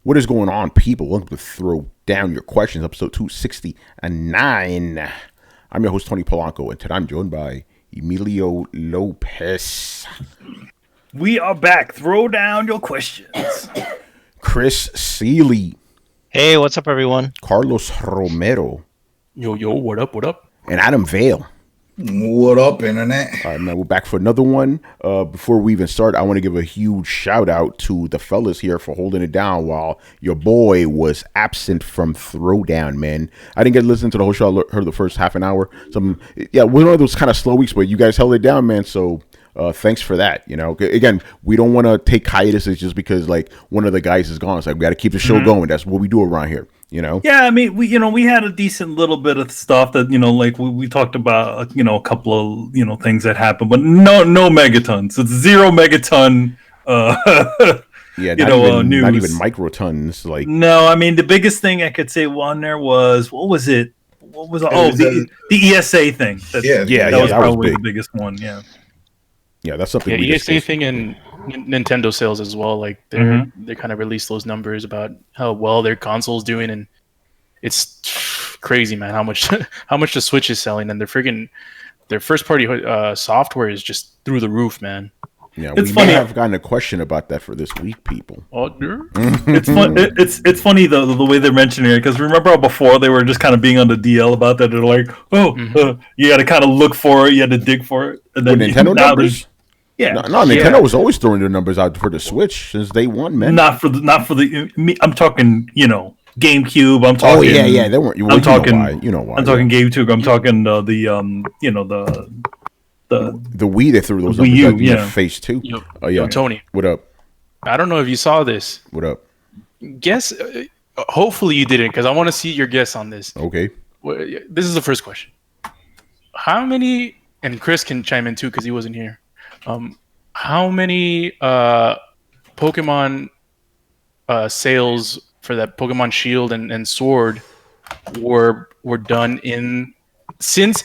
What is going on, people? Welcome to Throw Down Your Questions, episode 269. I'm your host, Tony Polanco, and today I'm joined by Emilio Lopez. We are back. Throw down your questions. Chris Seeley. Hey, what's up, everyone? Carlos Romero. Yo, what up? And Adam Vale. What up, Internet? All right, man, we're back for another one. Before we even start, I want to give a huge shout out to the fellas here for holding it down while your boy was absent from Throwdown, man. I didn't get to listen to the whole show. I heard the first half an hour. We're one of those kind of slow weeks, but you guys held it down, man, so thanks for that. You know, again, we don't want to take hiatuses just because like one of the guys is gone. It's like we got to keep the show going. That's what we do around here. You know? Yeah, I mean, we had a decent little bit of stuff that, like we talked about, a couple of, things that happened, but no megatons. It's 0 megaton, yeah, news. Not even microtons. Like, no, I mean, the biggest thing I could say on there was, what was it? What was the ESA thing. That was probably the biggest one. Yeah. Yeah, that's something. Yeah, ESA thing and Nintendo sales as well. Like they kind of released those numbers about how well their console's doing, and it's crazy, man. How much the Switch is selling, and their first party software is just through the roof, man. Yeah, it's funny. I've gotten a question about that for this week, people. Oh, yeah. It's fun. It's funny the way they're mentioning it, because remember how before they were just kind of being on the DL about that. They're like, you got to kind of look for it, you had to dig for it, and then Nintendo numbers. Yeah, no, Nintendo was always throwing their numbers out for the Switch since day one, man. Not for the. I'm talking, GameCube. I'm talking. Oh yeah. They weren't. I'm talking. You know why? I'm talking GameCube. I'm talking the Wii. They threw those Wii numbers U, in your face too. Oh yeah, Tony. What up? I don't know if you saw this. What up? Guess. Hopefully you didn't, because I want to see your guess on this. Okay. This is the first question. How many? And Chris can chime in too because he wasn't here. How many Pokemon sales for that Pokemon Shield and Sword were done since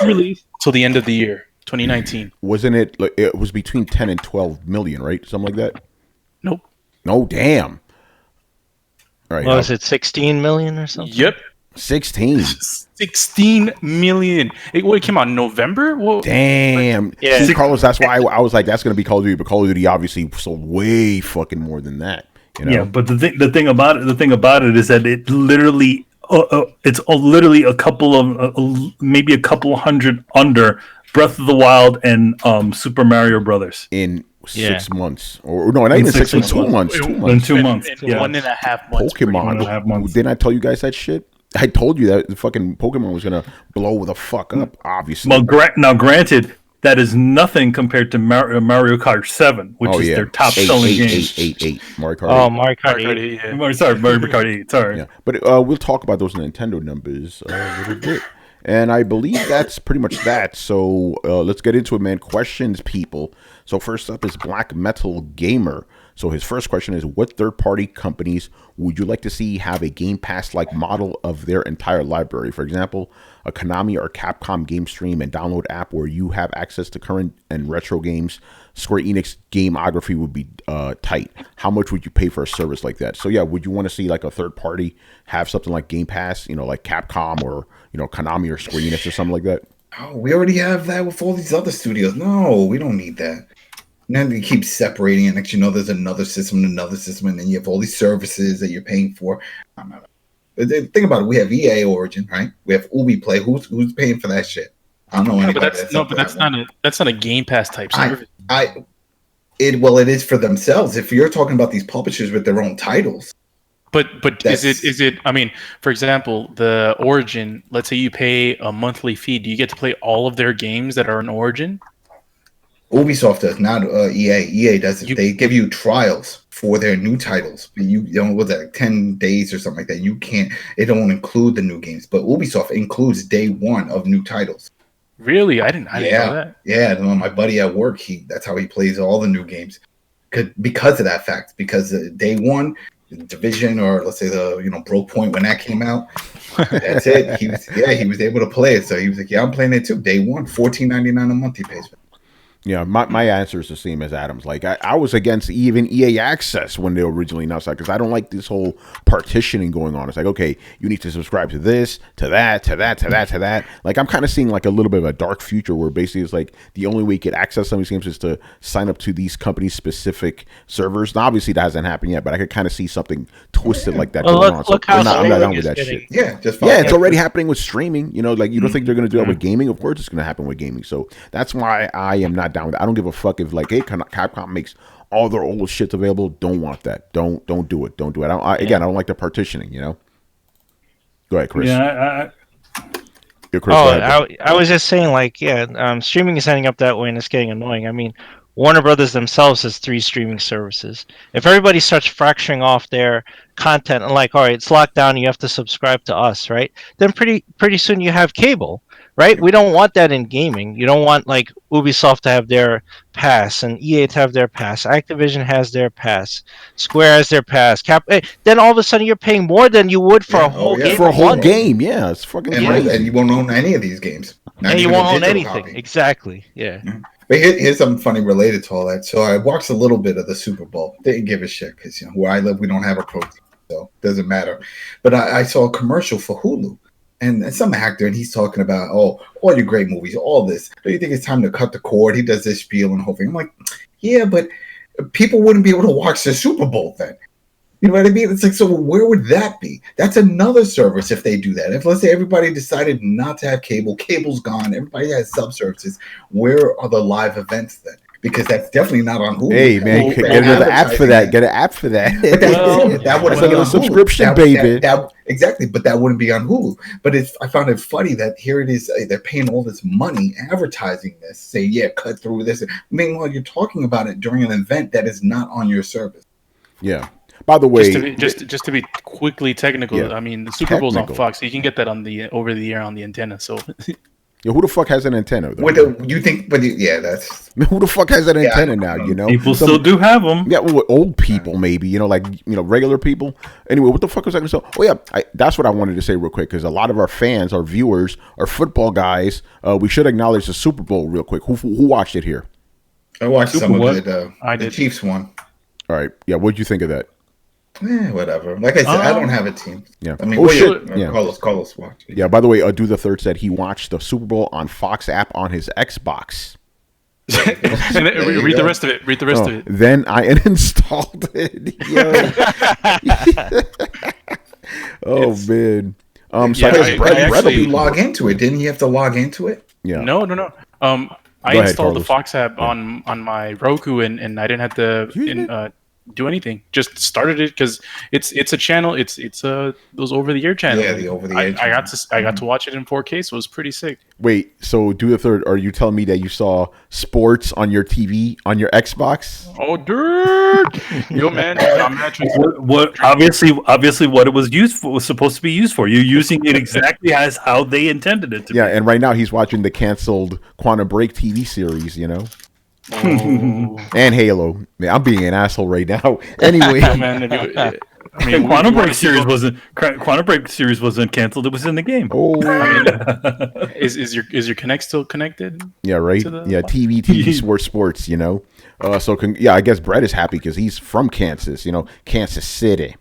release till the end of the year 2019? Wasn't it? It was between 10 and 12 million, right? Something like that. Nope. No, damn. All right. Was it 16 million or something? Yep. 16 million. It came out in November. Whoa. Damn. Yeah. See, Carlos, that's why I was like, that's gonna be Call of Duty, but Call of Duty obviously sold way fucking more than that. Yeah, but the thing about it is that it literally it's literally a couple of maybe a couple hundred under Breath of the Wild and Super Mario Brothers in 6 months, or no, not even 6 months. 2 months. 2 months. In 2 months. In 1.5 months. Pokemon. Didn't I tell you guys that shit? I told you that the fucking Pokemon was gonna blow the fuck up. Obviously. Well, now granted, that is nothing compared to Mario Kart 7, which is their top selling game. Mario Kart 8. Oh, Mario Kart 8. Yeah. Sorry, Mario Kart 8. Sorry. Yeah, but we'll talk about those Nintendo numbers a little bit. And I believe that's pretty much that. So let's get into it, man. Questions, people. So first up is Black Metal Gamer. So his first question is, what third-party companies would you like to see have a Game Pass-like model of their entire library? For example, a Konami or Capcom game stream and download app where you have access to current and retro games. Square Enix gameography would be tight. How much would you pay for a service like that? So yeah, would you want to see like a third-party have something like Game Pass, like Capcom or Konami or Square Enix or something like that? Oh, we already have that with all these other studios. No, we don't need that. And then they keep separating, and next there's another system, and then you have all these services that you're paying for. Think about it. We have EA Origin, right? We have Ubi Play. Who's paying for that shit? I don't know anybody. That's not a Game Pass type service. It is for themselves. If you're talking about these publishers with their own titles. But is it? I mean, for example, the Origin. Let's say you pay a monthly fee. Do you get to play all of their games that are in Origin? Ubisoft does, not EA. EA does it. They give you trials for their new titles. But you don't, was that 10 days or something like that? You can't. It don't include the new games. But Ubisoft includes day one of new titles. Really, I didn't know that. Yeah, my buddy at work, that's how he plays all the new games, because of that fact. Because day one, Division, or let's say the Broke Point, when that came out, that's it. He was able to play it. So he was like, yeah, I'm playing it too. Day one, $14.99 a month he pays for. Yeah, my answer is the same as Adam's. Like, I was against even EA Access when they originally announced that because I don't like this whole partitioning going on. It's like, okay, you need to subscribe to this, to that, to that, to that, to that. Like, I'm kind of seeing like a little bit of a dark future where basically it's like the only way you could access some of these games is to sign up to these company specific servers. Now, obviously, that hasn't happened yet, but I could kind of see something twisted like that Well, going on. So look how I'm not Sony down with is that getting- shit. Yeah, just Yeah, it's already happening with streaming. You know, like you don't think they're going to do that with gaming? Of course, it's going to happen with gaming. So that's why I am not down with it. I don't give a fuck if like, hey, Capcom makes all their old shit available. Don't want that. Don't do it. Don't do it. Again, I don't like the partitioning. You know. Go ahead, Chris. Yeah, Yeah, Chris, Oh, go ahead, bro. I was just saying, like, yeah, streaming is ending up that way, and it's getting annoying. I mean, Warner Brothers themselves has 3 streaming services. If everybody starts fracturing off their content and like, all right, it's locked down, you have to subscribe to us, right? Then pretty soon you have cable, right? We don't want that in gaming. You don't want like Ubisoft to have their pass and EA to have their pass. Activision has their pass. Square has their pass. Then all of a sudden you're paying more than you would for Yeah, a whole yeah. game. For a whole month. game, yeah, it's fucking crazy. And you won't own any of these games. Not And you even a won't own digital anything. copy. Exactly. Yeah. But here's something funny related to all that. So I watched a little bit of the Super Bowl. Didn't give a shit because where I live we don't have a pro team, so it doesn't matter. But I saw a commercial for Hulu, and some actor, and he's talking about all your great movies, all this. Do you think it's time to cut the cord? He does this spiel and whole thing. I'm like, yeah, but people wouldn't be able to watch the Super Bowl then. You know what I mean? It's like, so where would that be? That's another service if they do that. If, let's say, everybody decided not to have cable, cable's gone, everybody has sub-services, where are the live events then? Because that's definitely not on Hulu. Hey, man, get another app for that. Get an app for that. But that would Get a subscription, baby. Exactly, but that wouldn't be on Hulu. But I found it funny that here it is, they're paying all this money advertising this, say, yeah, cut through this. Meanwhile, you're talking about it during an event that is not on your service. Yeah. By the way, just to be quickly technical, Yeah. I mean the Super Bowl's on Technical. Fox, so you can get that on the over the air on the antenna. So yo, who the fuck has an antenna? Though? You think, but yeah, that's Who the fuck has an Yeah, antenna I now? don't You know, people Some- still do have them. Yeah, well, old people maybe, like regular people. Anyway, what the fuck was I going to say? Oh yeah, that's what I wanted to say real quick because a lot of our fans, our viewers, our football guys, we should acknowledge the Super Bowl real quick. Who watched it here? I watched Super some of what? it. I The did. Chiefs won. All right, yeah, what'd you think of that? Whatever. Like I said, I don't have a team. Yeah. I mean, Oh, shit. Yeah. Carlos watched. Yeah. By the way, Do the Third said he watched the Super Bowl on Fox app on his Xbox. and then There you read go. the rest of it. Read the rest of it. Then I uninstalled it. Yo. Man. So Yeah, I guess I Brett actually- will You be log into it, didn't you? Have to log into it. Yeah. No. I Go ahead, installed the Carlos. Fox app on my Roku, and I didn't have to do anything. Just started it because it's a channel. It's those over the air channels. Yeah, the over-the-air I got to watch it in 4K, so it was pretty sick. Wait, so Do the Third, are you telling me that you saw sports on your TV, on your Xbox? Oh, dude, yo, man, I'm actually What obviously what it was used for was supposed to be used for. You're using it exactly as how they intended it to Yeah, and right now he's watching the canceled Quantum Break TV series, and Halo. Man, I'm being an asshole right now. Anyway, Yo, man, I be. mean, Quantum we- Break series wasn't canceled. It was in the game. oh, Is your Connect still connected? yeah, right. to the- Yeah, TV, sports. I guess Brett is happy because he's from Kansas. Kansas City.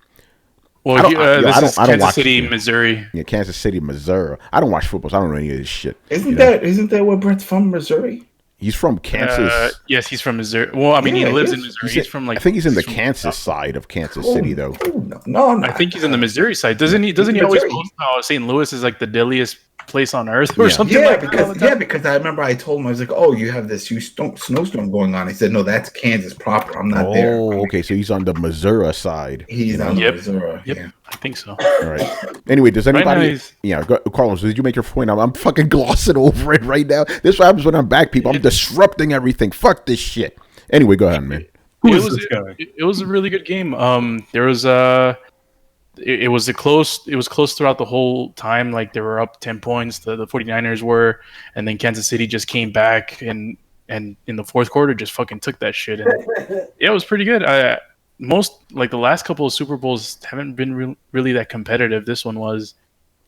Well, I don't- this I don't- is I don't Kansas watch City, it. Missouri. Yeah, Kansas City, Missouri. I don't watch football, so I don't know any of this shit. Isn't that where Brett's from, Missouri? He's from Kansas. Yes, he's from Missouri. Well, I mean, Yeah, he lives in yes. Missouri. He's from like. I think he's in the from- Kansas side of Kansas City, though. Oh, no. I think he's in the Missouri side. Doesn't he always Missouri. post how St. Louis is like the deadliest place on earth or Yeah. something Yeah, like that? all the time? because I remember I told him, I was like, oh, you have this snowstorm going on. He said, no, that's Kansas proper. I'm not there. Oh, okay, so he's on the Missouri side. He's on Yep. Missouri. Yep, Yeah. I think so. All right. Anyway, does Right anybody? now he's- Yeah, Carlos, did you make your point? I'm fucking glossing over it right now. This is what happens when I'm back, people. I'm disrupting everything. Fuck this shit. Anyway, go ahead, man. Who it is was this guy? it was a really good game. There was it was close throughout the whole time. Like they were up 10 points. The 49ers were, and then Kansas City just came back and in the fourth quarter just fucking took that shit. And yeah, it was pretty good. Most like the last couple of Super Bowls haven't been really that competitive. This one was.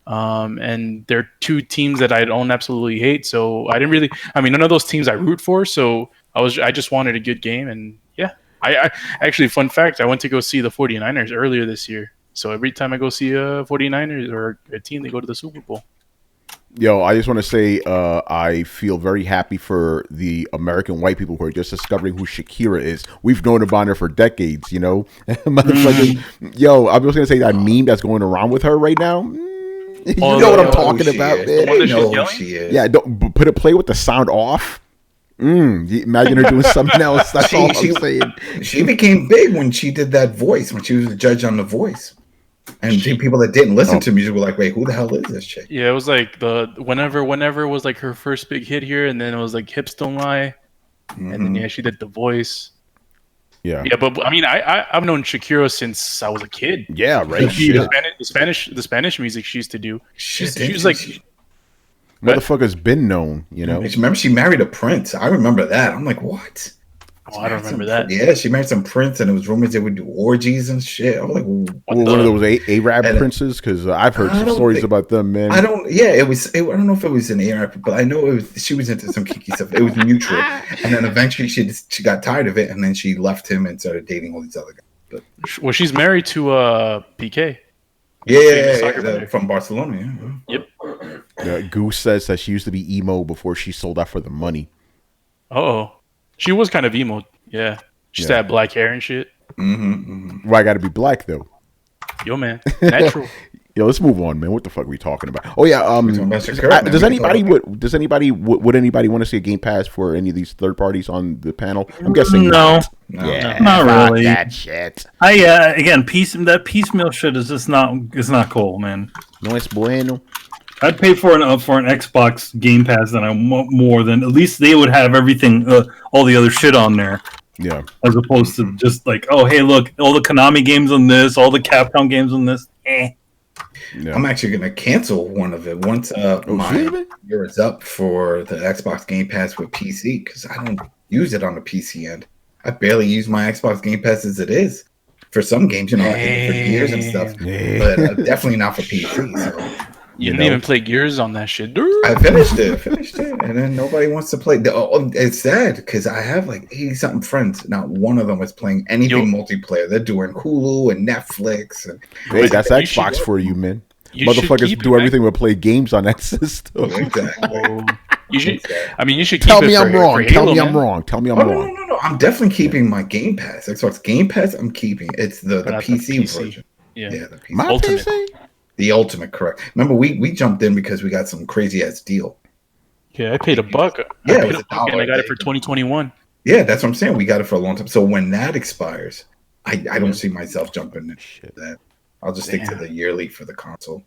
And they're two teams that I don't absolutely hate. So I didn't really, I mean, none of those teams I root for. So I just wanted a good game, and yeah. I actually, fun fact, I went to go see the 49ers earlier this year. So every time I go see a 49ers or a team, they go to the Super Bowl. Yo, I just want to say I feel very happy for the American white people who are just discovering who Shakira is. We've known about her for decades, you know? Motherfuckers. Yo, I was going to say that meme that's going around with her right now. You know what I'm talking about, man? The one that she's know who yelling? she is. Yeah, don't play with the sound off. Imagine her doing something else. That's all I'm saying. She became big when she did that voice, when she was the judge on The Voice. And people that didn't listen to music were like, wait, who the hell is this chick? Yeah, it was like the whenever was like her first big hit here, and then it was like Hips Don't Lie, and then yeah, she did The Voice. Yeah, but I mean, I've known Shakira since I was a kid. yeah, right. The Spanish music she used to do. She was like, motherfucker's been known, you know. Remember, she married a prince. I remember that. I'm like, what? oh, I don't remember that. Yeah, she married some prince, and it was rumors they would do orgies and shit. I'm like, one of those Arab princes, because I've heard some stories about them, man. I don't. Yeah, it was. I don't know if it was an Arab, but I know it was. She was into some kinky stuff. It was mutual, and then eventually she got tired of it, and then she left him and started dating all these other guys. But well, she's married to PK. Yeah, from Barcelona. Yeah. Yep. Goose says that she used to be emo before she sold out for the money. Oh, she was kind of emo. Yeah, she still had black hair and shit. Why I got to be black though? Yo, man, natural. Yo, let's move on, man. What the fuck are we talking about? Oh yeah, Shakira, does anybody would anybody want to see a Game Pass for any of these third parties on the panel? I'm guessing no. Yeah, Not fuck really. that shit. Again, that piecemeal shit is just not cool, man. No es bueno. I'd pay for an Xbox Game Pass than I want more than at least they would have everything, all the other shit on there. Yeah, as opposed to just like, oh hey, look, all the Konami games on this, all the Capcom games on this. Yeah. I'm actually gonna cancel one of it once my year is up for the Xbox Game Pass with PC because I don't use it on the PC end. I barely use my Xbox Game Pass as it is. For some games, you know, I think for Gears and stuff, but definitely not for PC. So. You didn't even play Gears on that shit. I finished it, and then nobody wants to play. It's sad because I have like 80-something friends. Not one of them is playing anything multiplayer. They're doing Hulu and Netflix. And hey, that's Xbox for you, man. Motherfuckers do everything but play games on that system. Exactly. You should. I mean, you should tell keep me it I'm for, wrong. for Tell Halo, me man. I'm wrong. Tell me I'm wrong. No. I'm definitely keeping my Game Pass. Xbox Game Pass, I'm keeping. It's the PC version. Yeah, the PC. My Ultimate. PC? The Ultimate, correct. Remember, we jumped in because we got some crazy ass deal. Yeah, I paid $1. Yeah, I it paid was $1 and I got it for $1. 2021. Yeah, that's what I'm saying. We got it for a long time. So when that expires, I don't see myself jumping into that. I'll just stick to the yearly for the console.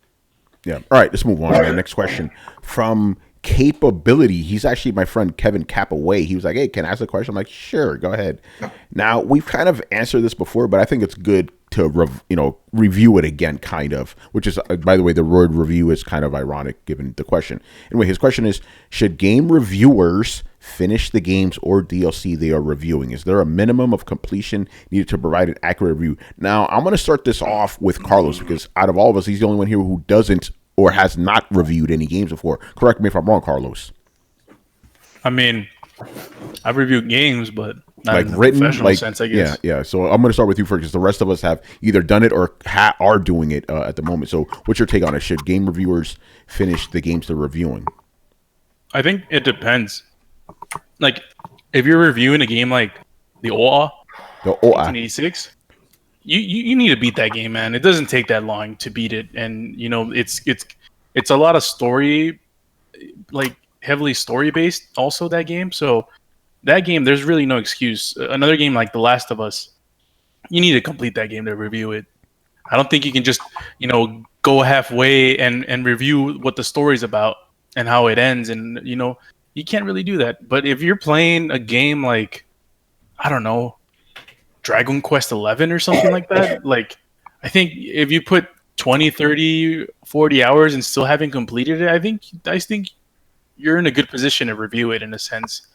Yeah. All right, let's move on. Man. Next question from Capability. He's actually my friend Kevin Capaway. He was like, "Hey, can I ask a question?" I'm like, "Sure, go ahead." Now we've kind of answered this before, but I think it's good to review it again, kind of. Which is, by the way, the word review is kind of ironic given the question. Anyway, his question is: should game reviewers finish the games or DLC they are reviewing? Is there a minimum of completion needed to provide an accurate review? Now, I'm going to start this off with Carlos because out of all of us, he's the only one here who doesn't or has not reviewed any games before. Correct me if I'm wrong, Carlos. I mean, I've reviewed games, but not Like in the written, professional like sense, I guess. yeah. So I'm going to start with you first because the rest of us have either done it or are doing it at the moment. So what's your take on it? Should game reviewers finish the games they're reviewing? I think it depends. Like, if you're reviewing a game like the OA, The 1986, you need to beat that game, man. It doesn't take that long to beat it, and it's a lot of story, like heavily story based. Also, that game. So that game, there's really no excuse. Another game like The Last of Us, you need to complete that game to review it. I don't think you can just go halfway and review what the story's about and how it ends, and you can't really do that. But if you're playing a game like, I don't know, Dragon Quest 11 or something like that, like, I think if you put 20, 30, 40 hours and still haven't completed it, I think you're in a good position to review it in a sense.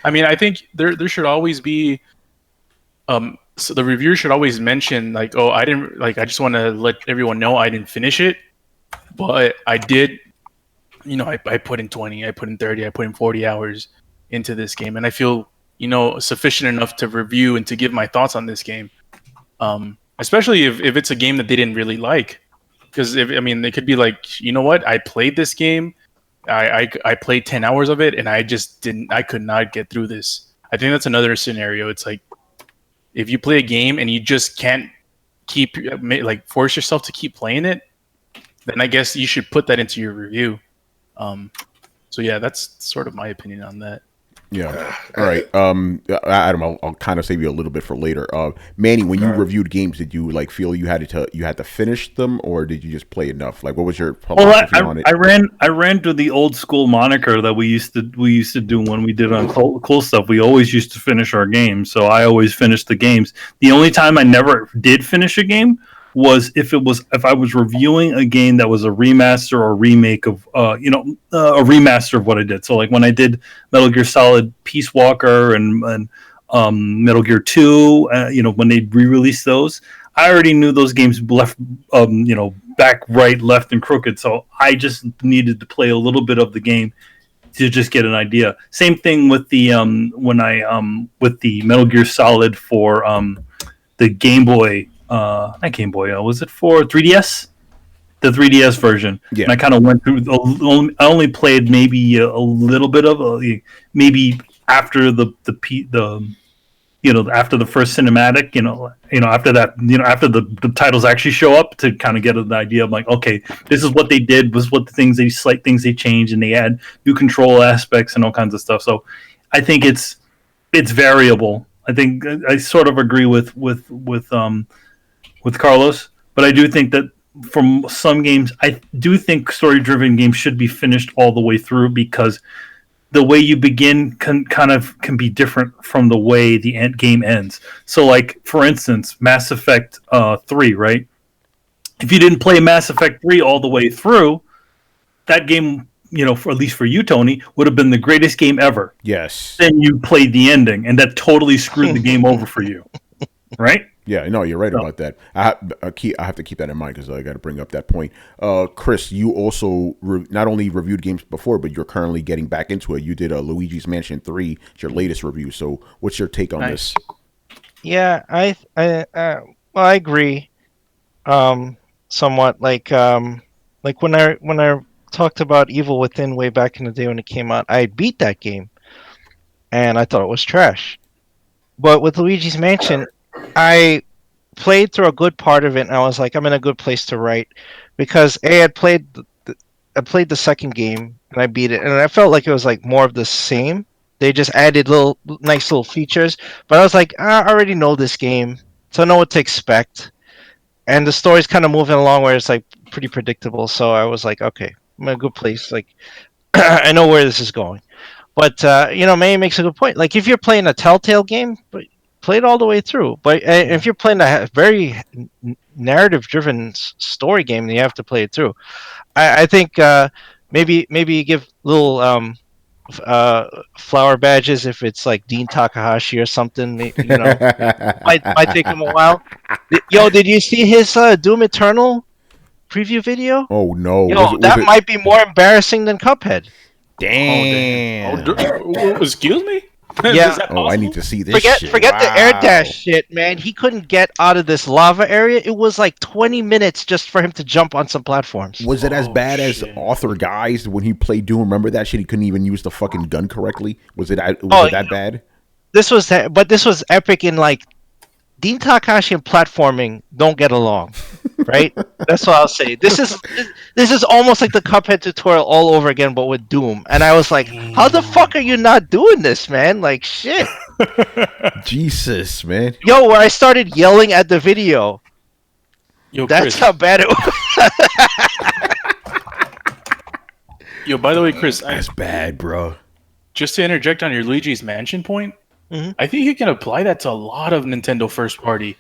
I mean, I think there should always be so the reviewer should always mention like, oh, I just want to let everyone know I didn't finish it, but I did. I put in 20, I put in 30, I put in 40 hours into this game, and I feel sufficient enough to review and to give my thoughts on this game. Especially if it's a game that they didn't really like. Because they could be like, you know what? I played this game. I played 10 hours of it, and I could not get through this. I think that's another scenario. It's like, if you play a game and you just can't force yourself to keep playing it, then I guess you should put that into your review. So yeah, that's sort of my opinion on that. Yeah. All right. Adam, I'll kind of save you a little bit for later. Manny, when you reviewed games, did you feel you had to finish them, or did you just play enough? Like, what was your philosophy on it? I ran to the old school moniker that we used to do when we did on cool stuff. We always used to finish our games, so I always finished the games. The only time I never did finish a game was if I was reviewing a game that was a remaster or remake of a remaster of what I did. So like when I did Metal Gear Solid Peace Walker and Metal Gear 2, when they re-released those, I already knew those games left back, right, left, and crooked. So I just needed to play a little bit of the game to just get an idea. Same thing with the with the Metal Gear Solid for the Game Boy. Not Game Boy. Was it for 3DS? The 3DS version. Yeah. And I kind of went through. I only played maybe a little bit of maybe after after the first cinematic. After that. After the titles actually show up to kind of get an idea of like, okay, this is what they did. Was what the slight things they changed, and they add new control aspects and all kinds of stuff. So I think it's variable. I think I sort of agree with Carlos, but I do think that from some games, I do think story-driven games should be finished all the way through, because the way you begin can be different from the way the game ends. So, like, for instance, Mass Effect 3, right? If you didn't play Mass Effect 3 all the way through, that game, for, at least for you, Tony, would have been the greatest game ever. Yes. Then you played the ending, and that totally screwed the game over for you, right? Yeah, no, you're right about that. I have to keep that in mind because I got to bring up that point. Chris, you also not only reviewed games before, but you're currently getting back into it. You did Luigi's Mansion 3, it's your latest review. So what's your take on this? Yeah, I agree somewhat. Like when I talked about Evil Within way back in the day when it came out, I beat that game, and I thought it was trash. But with Luigi's Mansion, I played through a good part of it, and I was like, I'm in a good place to write, because I played the second game and I beat it, and I felt like it was like more of the same. They just added nice little features, but I was like, I already know this game, so I know what to expect, and the story's kind of moving along where it's like pretty predictable. So I was like, okay, I'm in a good place. Like I know where this is going. But May makes a good point. Like if you're playing a Telltale game, play it all the way through. But if you're playing a very narrative-driven story game, then you have to play it through. I think maybe you give little flower badges if it's like Dean Takahashi or something. Might take him a while. Yo, did you see his Doom Eternal preview video? Oh no! Yo, that might be more embarrassing than Cuphead. Damn. Excuse me? Yeah. I need to see this. Forget the air dash shit, man. He couldn't get out of this lava area. It was like 20 minutes just for him to jump on some platforms. Was it as bad as Author Guys when he played Doom? Remember that shit? He couldn't even use the fucking gun correctly. Was it that bad? This was epic in like Dean Takahashi and platforming don't get along, right? That's what I'll say. This is almost like the Cuphead tutorial all over again, but with Doom. And I was like, how the fuck are you not doing this, man? Like, shit. Jesus, man. Yo, where I started yelling at the video. Yo, that's Chris. How bad it was. Yo, by the way, Chris. That's bad, bro. Just to interject on your Luigi's Mansion point, I think you can apply that to a lot of Nintendo first party.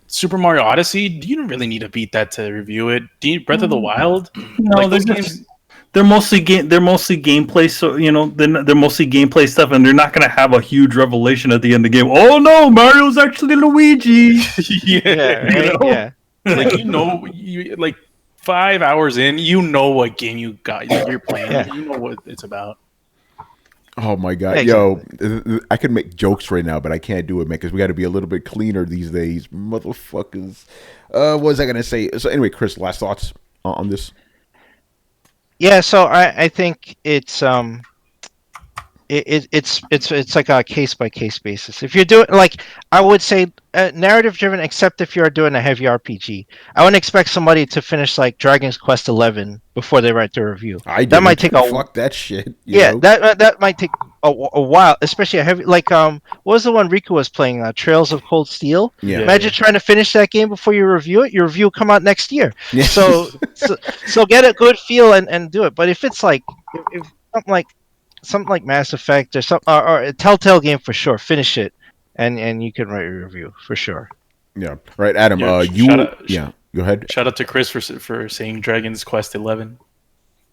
Super Mario Odyssey, you don't really need to beat that to review it. Breath of the Wild, no, they're mostly gameplay. So they're mostly gameplay stuff, and they're not going to have a huge revelation at the end of the game. Oh no, Mario's actually Luigi. Yeah. Like like 5 hours in, you know what game you're playing. Yeah. You know what it's about. Oh my god, Yeah, yo! I can make jokes right now, but I can't do it, man, because we got to be a little bit cleaner these days, motherfuckers. What was I gonna say? So anyway, Chris, last thoughts on this? Yeah, so I think it's like a case by case basis. If you're doing like I would say narrative driven, except if you're doing a heavy RPG, I wouldn't expect somebody to finish like Dragon's Quest 11 before they write their review. I That might didn't. take a Fuck that shit. You yeah, know? that might take a while, especially a heavy like what was the one Riku was playing? Trails of Cold Steel. Yeah. Imagine trying to finish that game before you review it. Your review will come out next year. Yeah. So get a good feel and do it. But if it's like if something like Mass Effect or a Telltale game for sure, finish it and you can write a review for sure. Yeah. Right, Adam. Yeah, Yeah. Go ahead. Shout out to Chris for saying Dragon's Quest 11.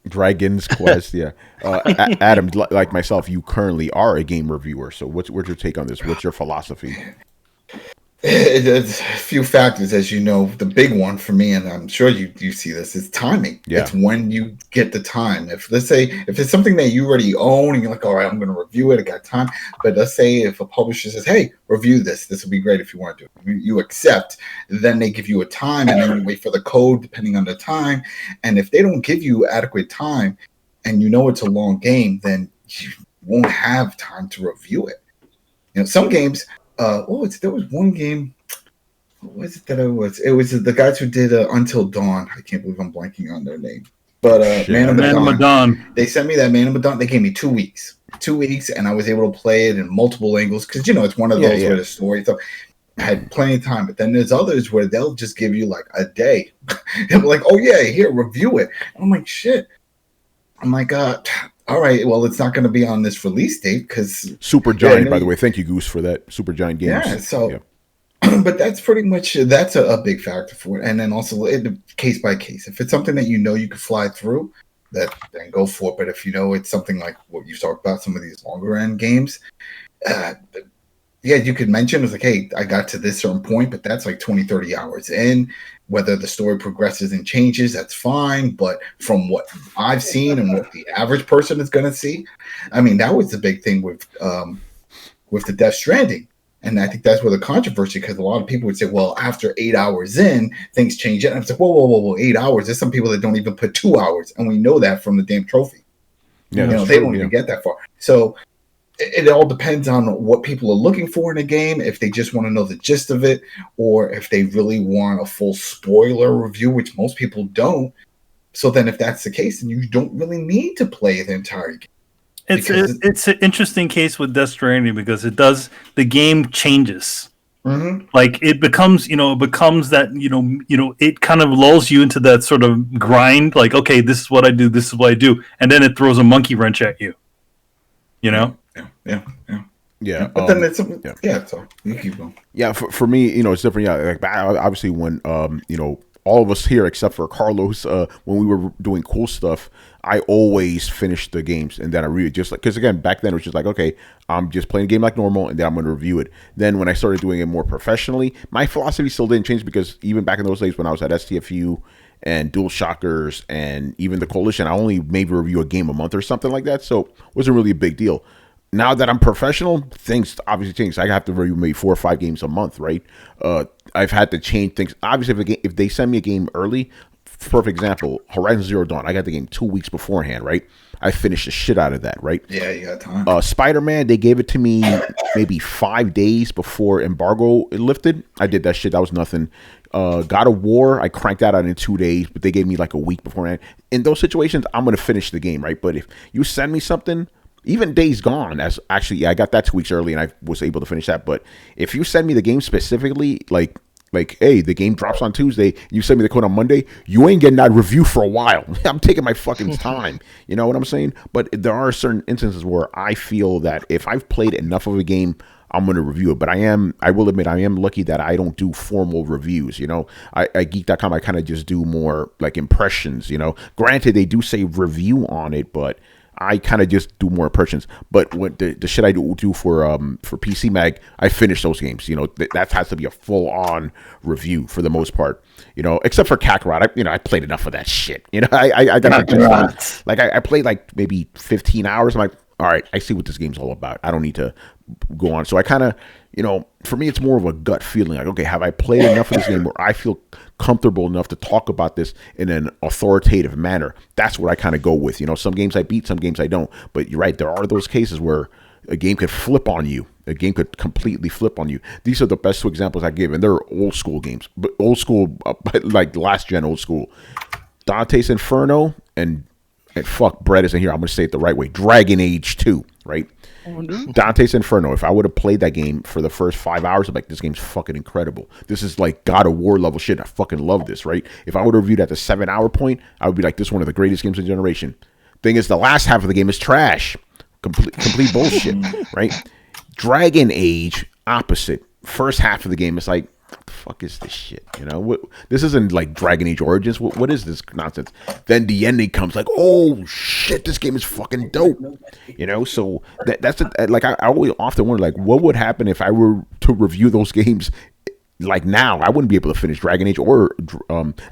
Dragon's Quest. Yeah. Adam, like myself, you currently are a game reviewer. So what's your take on this? What's your philosophy? There's a few factors, as you know. The big one for me, and I'm sure you see this, is timing. Yeah. It's when you get the time. If let's say if it's something that you already own and you're like, all right, I'm going to review it, I got time. But let's say if a publisher says, hey, review this, this would be great if you want to do it. You accept, then they give you a time, and then you wait for the code depending on the time. And if they don't give you adequate time, and you know it's a long game, then you won't have time to review it. You know, some games. There was one game. What was it that it was? It was the guys who did Until Dawn. I can't believe I'm blanking on their name. But Man of Medan. They sent me that Man of Medan. They gave me 2 weeks. 2 weeks, and I was able to play it in multiple angles because it's one of those where the story. So I had plenty of time. But then there's others where they'll just give you like a day. And like, oh yeah, here, review it. And I'm like, shit. I'm like, all right, well, it's not going to be on this release date because Super Giant, by the way. Thank you, Goose, for that. Super Giant Games. Yeah, so, but that's pretty much that's a big factor for it. And then also case by case. If it's something that you could fly through, then go for it. But if it's something like what you talked about, some of these longer end games, you could mention it's like, hey, I got to this certain point, but that's like 20, 30 hours in. Whether the story progresses and changes, that's fine. But from what I've seen and what the average person is going to see, I mean, that was the big thing with the Death Stranding. And I think that's where the controversy, because a lot of people would say, well, after 8 hours in, things change. And I'm like, whoa, 8 hours. There's some people that don't even put 2 hours. And we know that from the damn trophy. Yeah, they don't even get that far. So it all depends on what people are looking for in a game, if they just want to know the gist of it, or if they really want a full spoiler review, which most people don't. So then if that's the case, then you don't really need to play the entire game. It's an interesting case with Death Stranding because the game changes. Mm-hmm. Like it becomes that, it kind of lulls you into that sort of grind. Like, okay, this is what I do. This is what I do. And then it throws a monkey wrench at you, Yeah. But then it's so you keep going. Yeah, for me, it's different. Yeah, like obviously when all of us here except for Carlos, when we were doing cool stuff, I always finished the games and then I read it, just like, because again back then it was just like, okay, I'm just playing a game like normal and then I'm going to review it. Then when I started doing it more professionally, my philosophy still didn't change, because even back in those days when I was at STFU and Dual Shockers and even the Coalition, I only maybe review a game a month or something like that, so it wasn't really a big deal. Now that I'm professional, things obviously change. I have to review maybe 4 or 5 games a month, right? I've had to change things. Obviously, if they send me a game early, perfect example, Horizon Zero Dawn, I got the game 2 weeks beforehand, right? I finished the shit out of that, right? Yeah, you got time. Spider-Man, they gave it to me maybe 5 days before embargo lifted. I did that shit. That was nothing. God of War, I cranked that out in 2 days, but they gave me like a week beforehand. In those situations, I'm going to finish the game, right? But if you send me something, even Days Gone, I got that 2 weeks early and I was able to finish that. But if you send me the game specifically, like, hey, the game drops on Tuesday, you send me the code on Monday, you ain't getting that review for a while. I'm taking my fucking time. You know what I'm saying? But there are certain instances where I feel that if I've played enough of a game, I'm going to review it. But I will admit, I am lucky that I don't do formal reviews. I Geek.com, I kind of just do more like impressions. Granted, they do say review on it, but I kind of just do more impressions. But what the shit I do for PC Mag, I finish those games. That has to be a full on review for the most part. Except for Kakarot, I played enough of that shit. I got like I played like maybe 15 hours. I'm like, all right, I see what this game's all about. I don't need to go on. So I kind of, for me, it's more of a gut feeling. Like, okay, have I played enough of this game where I feel comfortable enough to talk about this in an authoritative manner? That's what I kind of go with. Some games I beat, some games I don't. But you're right, there are those cases where a game could flip on you. A game could completely flip on you. These are the best two examples I give, and they're old school games, but old school, like last gen old school. Dante's Inferno and fuck, Brett isn't here. I'm going to say it the right way. Dragon Age 2, right? Dante's Inferno. If I would have played that game for the first 5 hours, I'm like, this game's fucking incredible. This is like God of War level shit. I fucking love this, right? If I would have reviewed at the 7-hour point, I would be like, this is one of the greatest games of the generation. Thing is, the last half of the game is trash. Complete bullshit, right? Dragon Age, opposite. First half of the game is like, what the fuck is this shit? This isn't like Dragon Age Origins. What is this nonsense? Then the ending comes like, oh shit, this game is fucking dope. So that's like I always often wonder, like, what would happen if I were to review those games like now? I wouldn't be able to finish Dragon Age or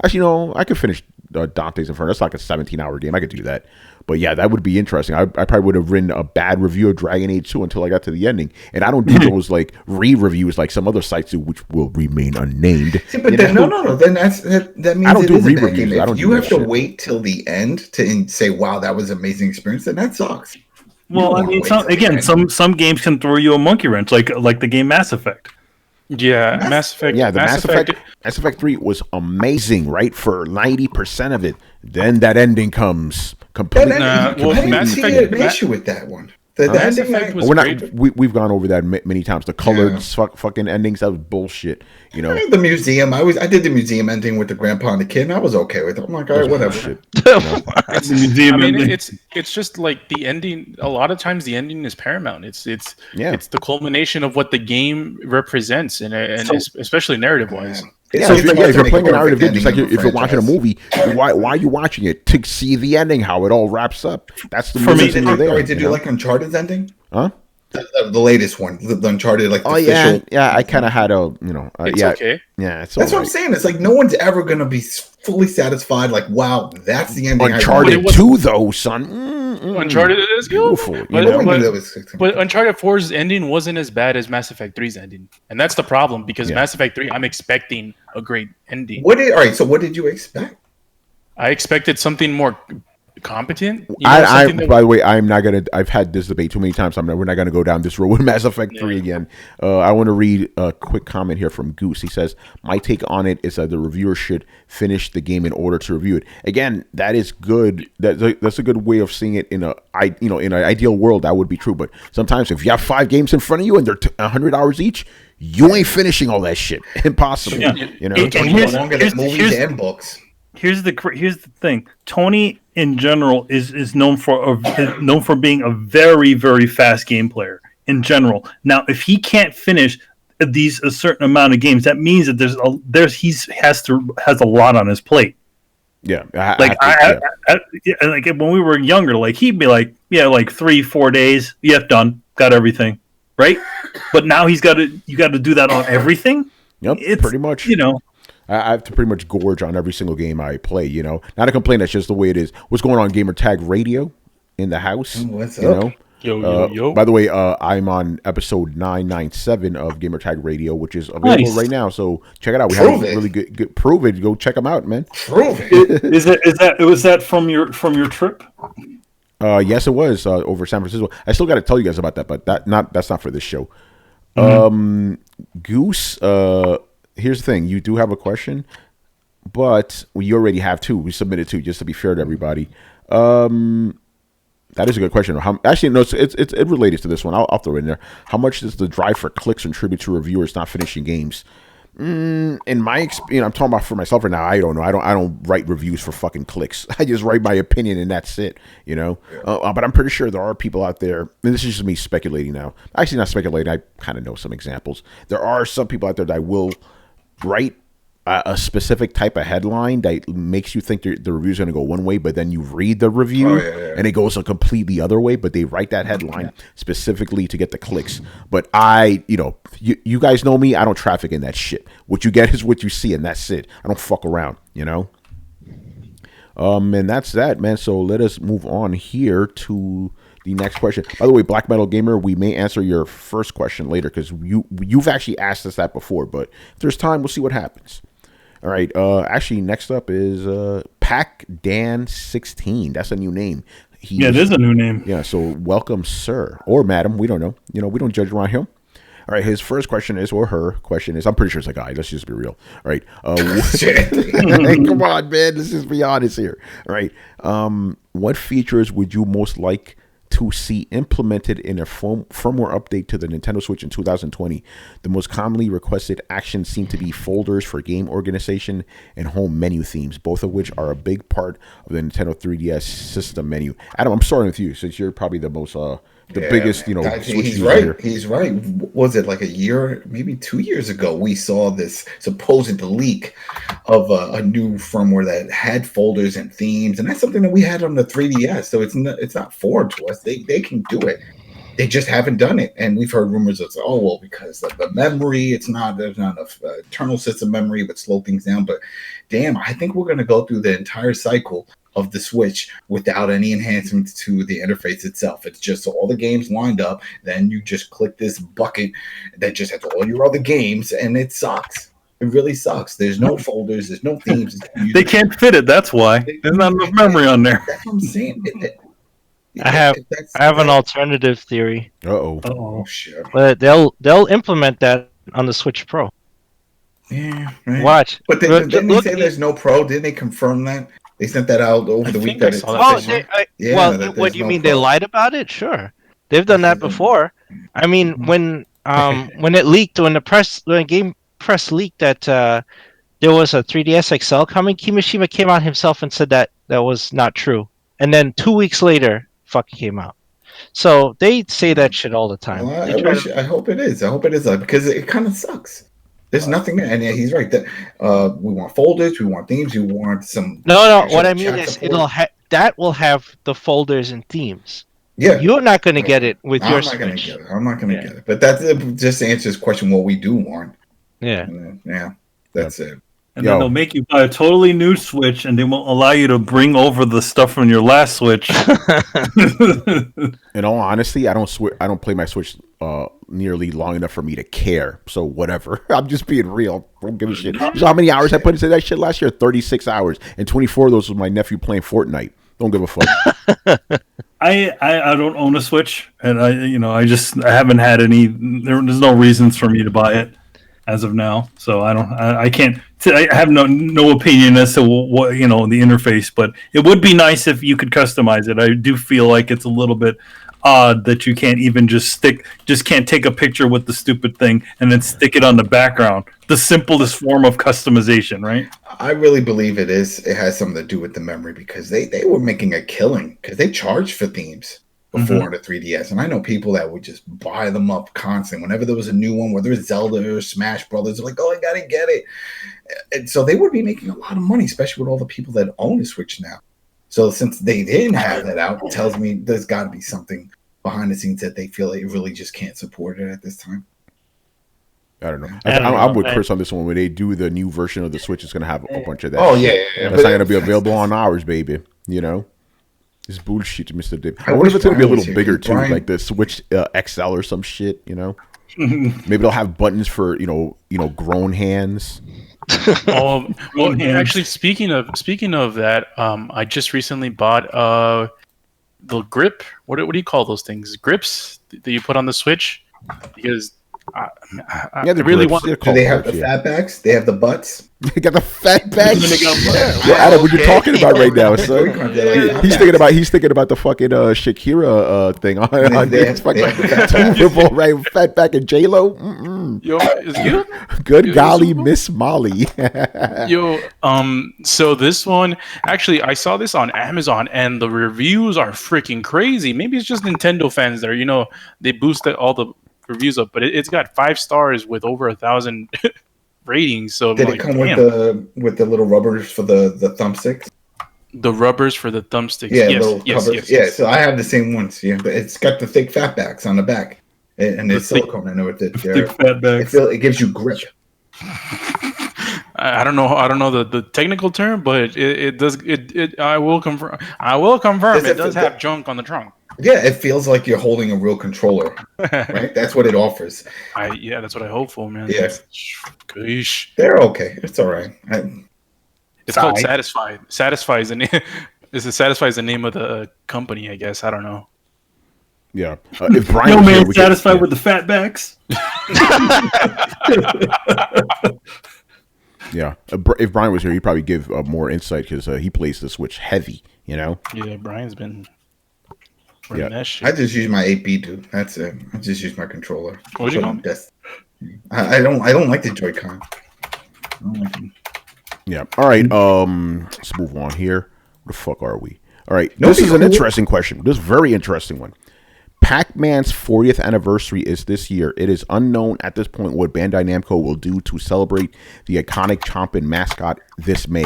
actually, I could finish Dante's Inferno. That's like a 17-hour game. I could do that. But yeah, that would be interesting. I probably would have written a bad review of Dragon Age 2 until I got to the ending. And I don't do those like re-reviews like some other sites do, which will remain unnamed. See, but then, no. Then that means I don't it do is a bad re-reviews. game. I don't If do you have to shit. wait till the end to say, "Wow, that was an amazing experience," then that sucks. Well, I mean, some games can throw you a monkey wrench, like the game Mass Effect. Yeah, Mass Effect. Yeah, the Mass Effect 3 was amazing, right? For 90% of it. Then that ending comes completely. I didn't see an issue with that one. The Mass ending Effect was We're great. not. We've gone over that many times. The colored fucking endings. That was bullshit. The museum. I did the museum ending with the grandpa and the kid, and I was okay with it. I'm like, all right, whatever. Bullshit, Museum ending. It's just like the ending. A lot of times, the ending is paramount. It's Yeah. it's the culmination of what the game represents, and especially narrative wise. Yeah, if you're playing a narrative game, just like if you're watching a movie, why are you watching it? To see the ending, how it all wraps up. That's the reason you're there. Did you like Uncharted's ending? Huh? The latest one, the Uncharted, like the official. Yeah. I kind of had a, It's okay. Yeah, it's That's what I'm saying. It's like no one's ever gonna be fully satisfied. Like, wow, that's the ending. Uncharted 2, though, son. Uncharted is beautiful. But Uncharted 4's ending wasn't as bad as Mass Effect 3's ending, and that's the problem because Mass Effect 3, I'm expecting a great ending. So what did you expect? I expected something more competent. By the way, I'm not gonna. I've had this debate too many times. We're not gonna go down this road with Mass Effect 3 again. I want to read a quick comment here from Goose. He says, "My take on it is that the reviewer should finish the game in order to review it." Again, that is good. That's a good way of seeing it in in an ideal world. That would be true. But sometimes if you have 5 games in front of you and they're 100 hours each, you ain't finishing all that shit. Impossible. Yeah. Longer than movies and books. Here's the thing. Tony in general is known for being a very, very fast game player in general. Now, if he can't finish a certain amount of games, that means that he has a lot on his plate. Yeah, like when we were younger, like he'd be like, like 3-4 days, done, got everything, right? But now you got to do that on everything. Yep, it's pretty much. I have to pretty much gorge on every single game I play, Not a complaint, that's just the way it is. What's going on, Gamer Tag Radio in the house? What's up? Yo. By the way, I'm on episode 997 of Gamer Tag Radio, which is available right now. So check it out. We have really good. Prove it. Go check them out, man. Prove it. Was that from your trip? Yes, it was over San Francisco. I still got to tell you guys about that, but that's not for this show. Goose. Here's the thing. You do have a question, but you already have 2. We submitted 2, just to be fair to everybody. That is a good question. Actually, no, it's related to this one. I'll throw it in there. How much does the drive for clicks contribute to reviewers not finishing games? In my experience, I'm talking about for myself right now. I don't know. I don't write reviews for fucking clicks. I just write my opinion and that's it. But I'm pretty sure there are people out there. And this is just me speculating now. Actually, not speculating. I kind of know some examples. There are some people out there that will write a specific type of headline that makes you think the review is going to go one way, but then you read the review and it goes a completely other way, but they write that headline specifically to get the clicks. But you guys know me, I don't traffic in that shit. What you get is what you see, and that's it. I don't fuck around, And that's that, man. So let us move on here to the next question. By the way, Black Metal Gamer, we may answer your first question later because you've actually asked us that before. But if there's time, we'll see what happens. All right. Actually, next up is Pac-Dan16. That's a new name. It is a new name. Yeah. So welcome, sir or madam. We don't know. We don't judge around him. All right, his first question is, or her question is, I'm pretty sure it's a guy. Let's just be real. All right. Come on, man. Let's just be honest here. All right. What features would you most like to see implemented in a firmware update to the Nintendo Switch in 2020? The most commonly requested actions seem to be folders for game organization and home menu themes, both of which are a big part of the Nintendo 3DS system menu. Adam, I'm starting with you since you're probably the most... biggest, Switch he's user right. here. He's right. Was it like a year, maybe 2 years ago? We saw this supposed leak of a new firmware that had folders and themes, and that's something that we had on the 3DS. So it's not foreign to us. They can do it. They just haven't done it, and we've heard rumors of because of the memory, there's not enough internal system memory, but slow things down. But damn, I think we're going to go through the entire cycle of the Switch without any enhancements to the interface itself. It's just all the games lined up. Then you just click this bucket that just has all your other games, and it sucks. It really sucks. There's no folders. There's no themes. They can't fit it. That's why. There's not enough memory on there. That's what I'm saying. I have an alternative theory. Oh shit. But they'll implement that on the Switch Pro. Yeah, right. Watch. But didn't they say there's no Pro? Didn't they confirm that? They sent that out over the week. What do you mean? They lied about it? Sure, they've done that before. I mean, when it leaked, when game press leaked that there was a 3DS XL coming, Kimishima came out himself and said that was not true. And then 2 weeks later, fucking came out. So they say that shit all the time. Well, I hope it is. I hope it is because it kind of sucks. There's nothing there, and yeah, he's right. That we want folders, we want themes, we want some. No. What I mean is, that will have the folders and themes. Yeah, you're not going to get it with your Switch. I'm not going to get it. But that's just to answer his question. What we do want. Yeah. That's it. And then they'll make you buy a totally new Switch, and they won't allow you to bring over the stuff from your last Switch. In all honesty, I don't play my Switch nearly long enough for me to care. So whatever. I'm just being real. Don't give a shit. You know how many hours I put into that shit last year? 36 hours, and 24 of those was my nephew playing Fortnite. Don't give a fuck. I don't own a Switch, and I haven't had any. There's no reasons for me to buy it as of now, so I can't. I have no opinion as to what the interface, but it would be nice if you could customize it. I do feel like it's a little bit odd that you can't even just can't take a picture with the stupid thing and then stick it on the background. The simplest form of customization, right? I really believe it is. It has something to do with the memory because they were making a killing because they charged for themes before on the 3DS, and I know people that would just buy them up constantly whenever there was a new one, whether it's Zelda or Smash Brothers. They're like, I gotta get it, and so they would be making a lot of money, especially with all the people that own a Switch now. So since they didn't have that out, it tells me there's got to be something behind the scenes that they feel they really just can't support it at this time. I don't know. I'm with Chris on this one. When they do the new version of the Switch, it's going to have a bunch of that. Oh, yeah. That's not going to be available on ours, baby. This bullshit, Mr. Dave. I wonder if it's going to be a little bigger, too, like the Switch XL or some shit, Maybe they'll have buttons for, grown hands. Actually, speaking of that, I just recently bought the grip. What do you call those things? Grips that you put on the Switch? Because I really want. Do they have the fatbacks? They have the butts. They got the fatbacks. Adam, what you talking about right now, son? He's thinking about the fucking Shakira thing on his fucking right? Fatback and J-Lo. Yo, is you? Good golly, Miss Molly. So this one, actually, I saw this on Amazon, and the reviews are freaking crazy. Maybe it's just Nintendo fans that they boosted all the reviews up, but it's got 5 stars with over 1,000 ratings. So did it come with the little rubbers for the thumbsticks? The rubbers for the thumbsticks. Yeah, yes. Yeah, so I have the same ones. Yeah, but it's got the thick fatbacks on the back, and it's silicone. I know it did. Thick fatbacks. It gives you grip. I don't know the technical term, but it does. I will confirm. It does have junk on the trunk. Yeah, it feels like you're holding a real controller, right? That's what it offers. That's what I hope for, man. Yeah. Gosh. They're okay. It's all right. It's called Satisfied. Satisfy is the name. Satisfy is the name of the company, I guess. I don't know. Yeah. If Brian No was here, man we satisfied could, with the fatbacks. yeah. If Brian was here, he'd probably give more insight because he plays the Switch heavy. You know. Yeah, Brian's been running that shit. I just use my 8B, dude. That's it. I just use my controller. What'd you call me? I don't like the Joy-Con. I don't like them. Yeah. All right. Let's move on here. Where the fuck are we? All right. No, This is an cool. interesting question. This is a very interesting one. Pac-Man's 40th anniversary is this year. It is unknown at this point what Bandai Namco will do to celebrate the iconic Chompin mascot this May.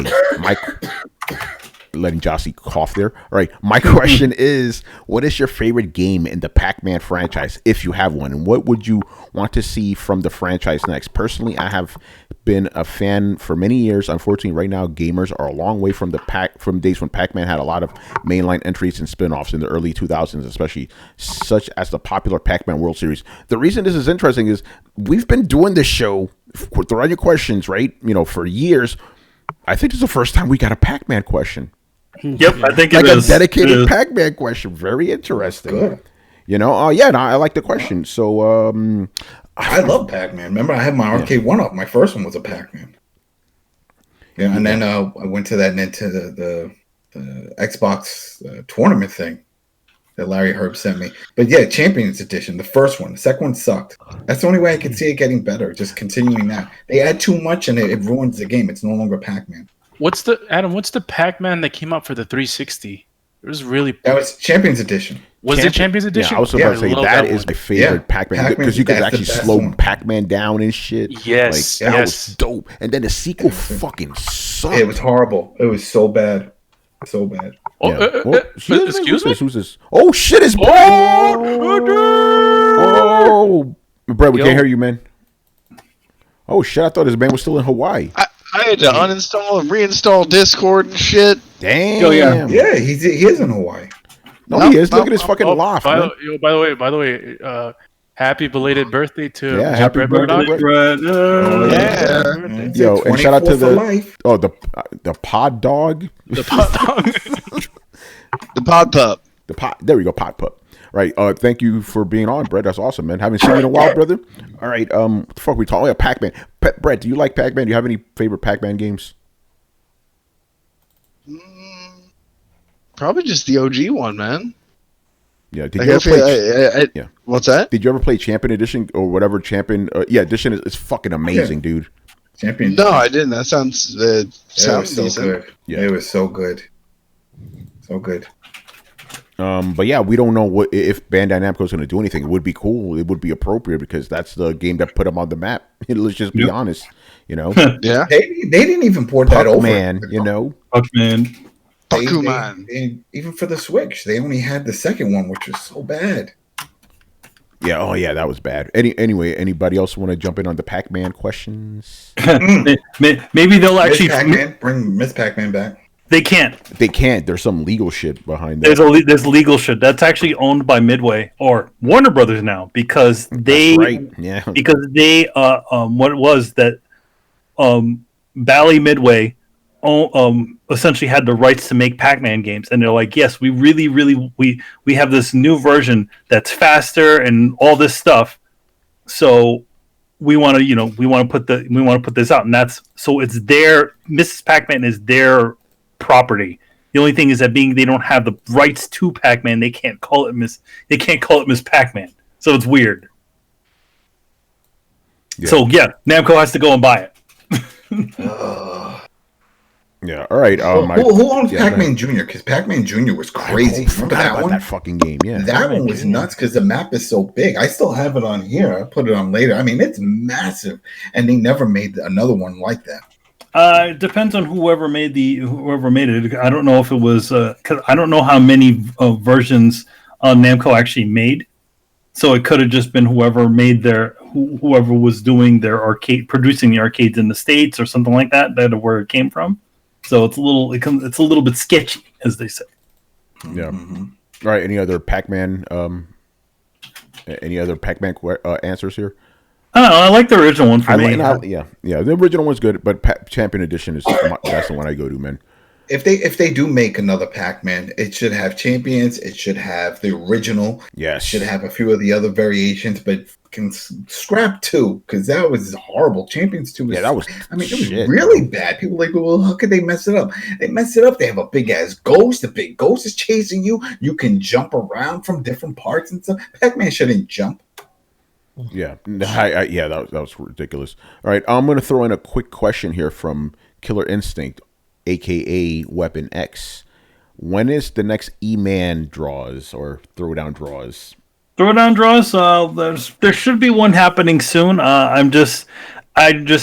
Letting Jossie cough there. All right. My question is, what is your favorite game in the Pac-Man franchise, if you have one? And what would you want to see from the franchise next? Personally, I have been a fan for many years. Unfortunately, right now, gamers are a long way from days when Pac-Man had a lot of mainline entries and spin-offs in the early 2000s, especially such as the popular Pac-Man World Series. The reason this is interesting is we've been doing this show, Throw Down Your Questions, right? You know, for years. I think this is the first time we got a Pac-Man question. Yep, I think Like it a is. dedicated Pac-Man question. Very interesting. Good. You know, I like the question. So, I love Pac-Man. Remember, I had my arcade one-up. My first one was a Pac-Man. Yeah, and then I went to that the Xbox tournament thing that Larry Herb sent me. But yeah, Champions Edition, the first one. The second one sucked. That's the only way I could see it getting better. Just continuing that. They add too much and it ruins the game. It's no longer Pac-Man. What's the Pac-Man that came out for the 360? It was really. That was Champions Edition. Was it Champions Edition? Yeah, I was about to say love that is my favorite Pac-Man because you could that's the actually best slow one. Pac-Man down and shit. Yes, like, that yes. was dope. And then the sequel fucking sucked. It was horrible. It was so bad. So bad. Oh, Yeah. excuse me? Who's this? Oh shit! It's Brad. Oh, Brad, we can't hear you, man. Oh shit! I thought this man was still in Hawaii. I had to uninstall and reinstall Discord and shit. Damn. Oh, yeah. Yeah, he is in Hawaii. No, he is. Look at his fucking loft. By Man. the way, happy belated birthday to Yeah, happy Brett birthday, Murdoch. Brett. Yo, and shout out to the pod dog. The pot dog. The pod pup. There we go, pot pup. Right. Thank you for being on, Brett. That's awesome, man. Haven't seen you in a while, brother. All right. What the fuck we talking? Oh, yeah, Pac-Man. Brett, do you like Pac-Man? Do you have any favorite Pac-Man games? Probably just the OG one, man. Yeah. Did you ever play? Yeah. What's that? Did you ever play Champion Edition or whatever Champion? Yeah, Edition is fucking amazing, dude. Champion. No, I didn't. That sounds It was so decent. good. Yeah. It was so good. So good. But yeah, we don't know if Bandai Namco is going to do anything. It would be cool. It would be appropriate because that's the game that put them on the map. Let's just be honest. You know, Yeah. They didn't even port that over. Man, you know. Pac-Man. Even for the Switch, they only had the second one, which was so bad. Yeah. Oh yeah, that was bad. Anyway, anybody else want to jump in on the Pac-Man questions? Maybe they'll Miss actually. Pac-Man, bring Miss Pac-Man back. They can't. They can't. There's some legal shit behind that. There's legal shit that's actually owned by Midway or Warner Brothers now because they That's right. Yeah. because they what it was that Bally Midway essentially had the rights to make Pac-Man games, and they're like, yes, we really we have this new version that's faster and all this stuff, so we want to put this out, and that's so it's their Mrs. Pac-Man is their property. The only thing is that they don't have the rights to Pac-Man, they can't call it Miss Pac-Man, so it's weird. Yeah. So yeah, Namco has to go and buy it. Yeah. All right. Who owns Pac-Man Jr.? Because Pac-Man Jr. was crazy. Remember that one? That fucking game. Yeah. That one was nuts because the map is so big. I still have it on here. I'll put it on later. I mean, it's massive, and they never made another one like that. It depends on whoever made it. I don't know if it was because I don't know how many versions Namco actually made. So it could have just been whoever was doing their arcade, producing the arcades in the States or something like that. That's where it came from. So it's a little bit sketchy, as they say. Yeah. All right. Any other Pac-Man? Any other Pac-Man answers here? I don't know. I like the original one for me. Yeah. The original one's good, but Champion Edition is that's the one I go to, man. If they do make another Pac-Man, it should have champions. It should have the original. Yes. It should have a few of the other variations, but can scrap 2 because that was horrible. Champions 2 was, that was. I mean, it was really bad. People were like, well, how could they mess it up? They mess it up. They have a big ass ghost. The big ghost is chasing you. You can jump around from different parts and stuff. Pac-Man shouldn't jump. Yeah, that was ridiculous. All right, I'm going to throw in a quick question here from Killer Instinct, aka Weapon X. When is the next E-Man draws or Throwdown draws? Throwdown draws. There should be one happening soon. I just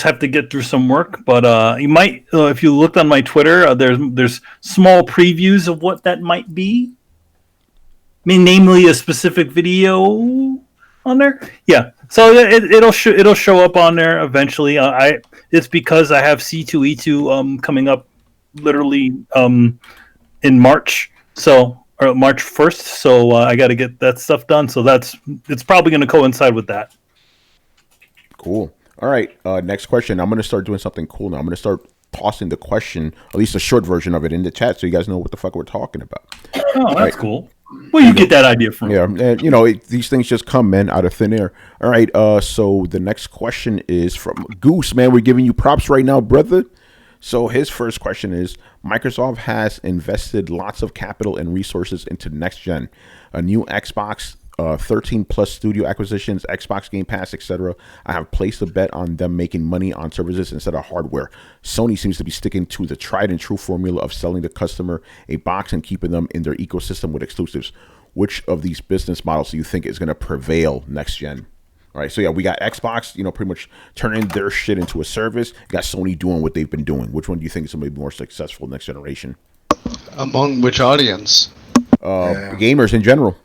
have to get through some work, but you might if you looked on my Twitter, there's small previews of what that might be. I mean, namely a specific video on there. Yeah, so it'll show up on there eventually. It's because I have C2E2 coming up literally in March, or March 1st, so I got to get that stuff done. So it's probably going to coincide with that. Cool. All right, next question. I'm going to start doing something cool now. I'm going to start tossing the question, at least a short version of it, in the chat so you guys know what the fuck we're talking about. Oh, that's cool. Where you get that idea from? Yeah, and these things just come, man, out of thin air. All right, so the next question is from Goose, man. We're giving you props right now, brother. So his first question is, Microsoft has invested lots of capital and resources into next gen, a new Xbox, 13 plus studio acquisitions, Xbox Game Pass, etc. I have placed a bet on them making money on services instead of hardware. Sony seems to be sticking to the tried and true formula of selling the customer a box and keeping them in their ecosystem with exclusives. Which of these business models do you think is going to prevail next gen? All right, so yeah, we got Xbox, pretty much turning their shit into a service. You got Sony doing what they've been doing. Which one do you think is going to be more successful next generation? Among which audience? Gamers in general.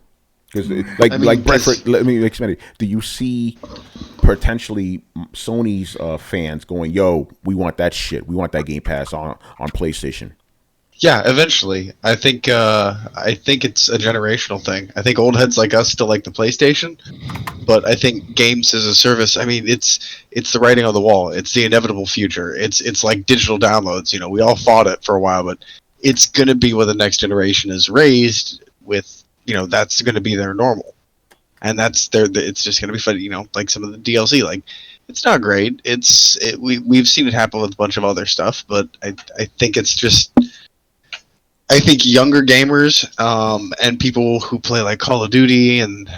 Because let me explain it. Do you see potentially Sony's fans going, "Yo, we want that shit. We want that Game Pass on PlayStation"? Yeah, eventually. I think it's a generational thing. I think old heads like us still like the PlayStation, but I think games as a service. I mean, it's the writing on the wall. It's the inevitable future. It's like digital downloads. We all fought it for a while, but it's gonna be what the next generation is raised with. That's going to be their normal, and it's just going to be fun. Like some of the DLC, like it's not great. We've seen it happen with a bunch of other stuff, but I think it's just. I think younger gamers and people who play like Call of Duty and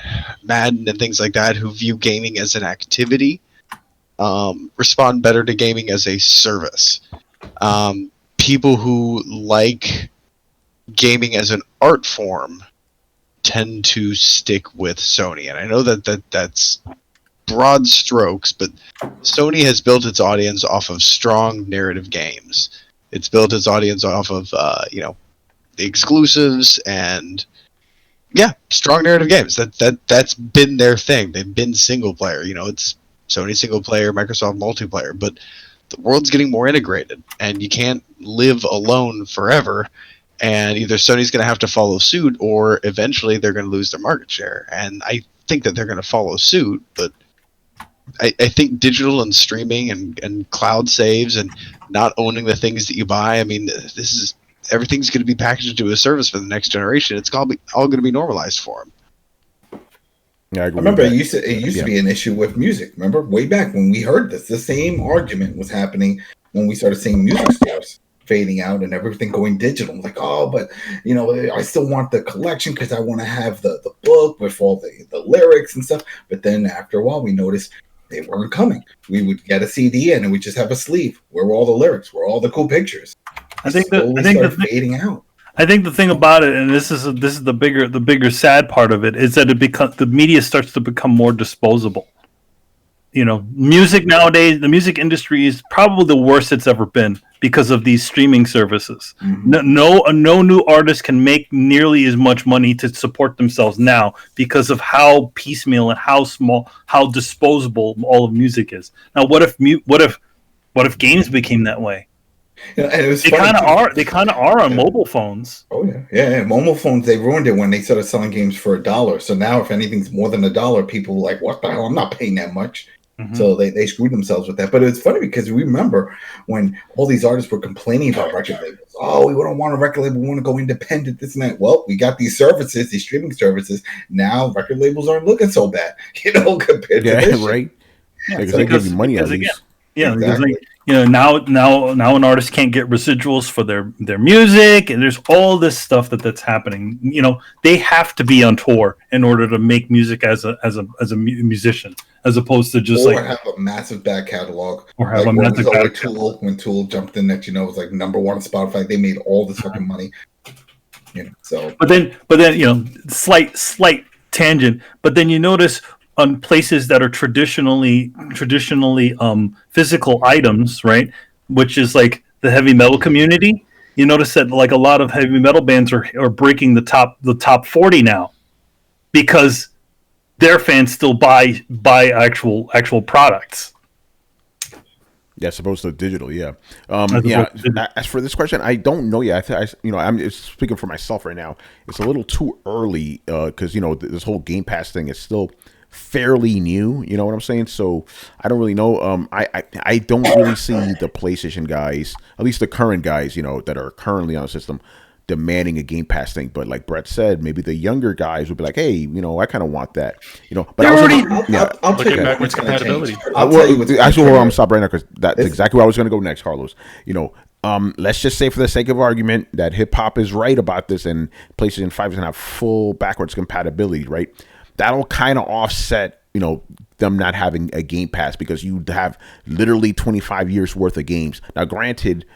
Madden and things like that, who view gaming as an activity, respond better to gaming as a service. People who like gaming as an art form tend to stick with Sony, and I know that's broad strokes, but Sony has built its audience off of strong narrative games. It's built its audience off of the exclusives and strong narrative games. That's been their thing. They've been single player. It's Sony single player, Microsoft multiplayer, but the world's getting more integrated, and you can't live alone forever. And either Sony's going to have to follow suit, or eventually they're going to lose their market share. And I think that they're going to follow suit, but I think digital and streaming and cloud saves and not owning the things that you buy. I mean, everything's going to be packaged into a service for the next generation. It's all going to be normalized for them. Yeah, I remember it used to be an issue with music. Remember way back when we heard this, the same argument was happening when we started seeing music stores fading out and everything going digital. Like, but I still want the collection because I want to have the book with all the lyrics and stuff. But then after a while, we noticed they weren't coming. We would get a CD and we just have a sleeve. Where were all the lyrics? Where were all the cool pictures? I think the fading out. I think the thing about it, and this is the bigger sad part of it, is that the media starts to become more disposable. Music nowadays, the music industry is probably the worst it's ever been because of these streaming services. Mm-hmm. No new artist can make nearly as much money to support themselves now because of how piecemeal and how disposable all of music is. Now, what if games became that way? And it was They funny, kind of too. are. They kind of are on mobile phones. Oh yeah. Mobile phones, they ruined it when they started selling games for $1. So now if anything's more than $1, people are like, what the hell? I'm not paying that much. So they screwed themselves with that. But it's funny because we remember when all these artists were complaining about record labels. Oh, we don't want a record label. We want to go independent, this and that. Well, we got these services, these streaming services. Now record labels aren't looking so bad, compared to this. right. Yeah, Because they give you money at again, least. yeah, Exactly. because now an artist can't get residuals for their music, and there's all this stuff that's happening. They have to be on tour in order to make music as a musician, as opposed to just have a massive back catalog. Or have a when massive back Tool, when Tool jumped in, that it was like #1 on Spotify. They made all this fucking money. So. But then slight tangent. But then you notice on places that are traditionally physical items, right? Which is like the heavy metal community. You notice that like a lot of heavy metal bands are breaking the top 40 now, because their fans still buy actual products. Yeah, supposed to digital. Yeah, Yeah. As for this question, I don't know yet. I'm just speaking for myself right now. It's a little too early because this whole Game Pass thing is still fairly new. You know what I'm saying? So I don't really know. I don't really see the PlayStation guys, at least the current guys, that are currently on the system, demanding a Game Pass thing. But like Brett said, maybe the younger guys would be like, hey, I kind of want that. But They're already. I'll tell you backwards what's going to compatibility. change. I'll tell you what's gonna actually, I'm change. stop right now because that's exactly where I was going to go next, Carlos. Let's just say for the sake of argument that hip hop is right about this, and PlayStation 5 is going to have full backwards compatibility, right? That'll kind of offset, them not having a Game Pass, because you have literally 25 years worth of games. Now, granted,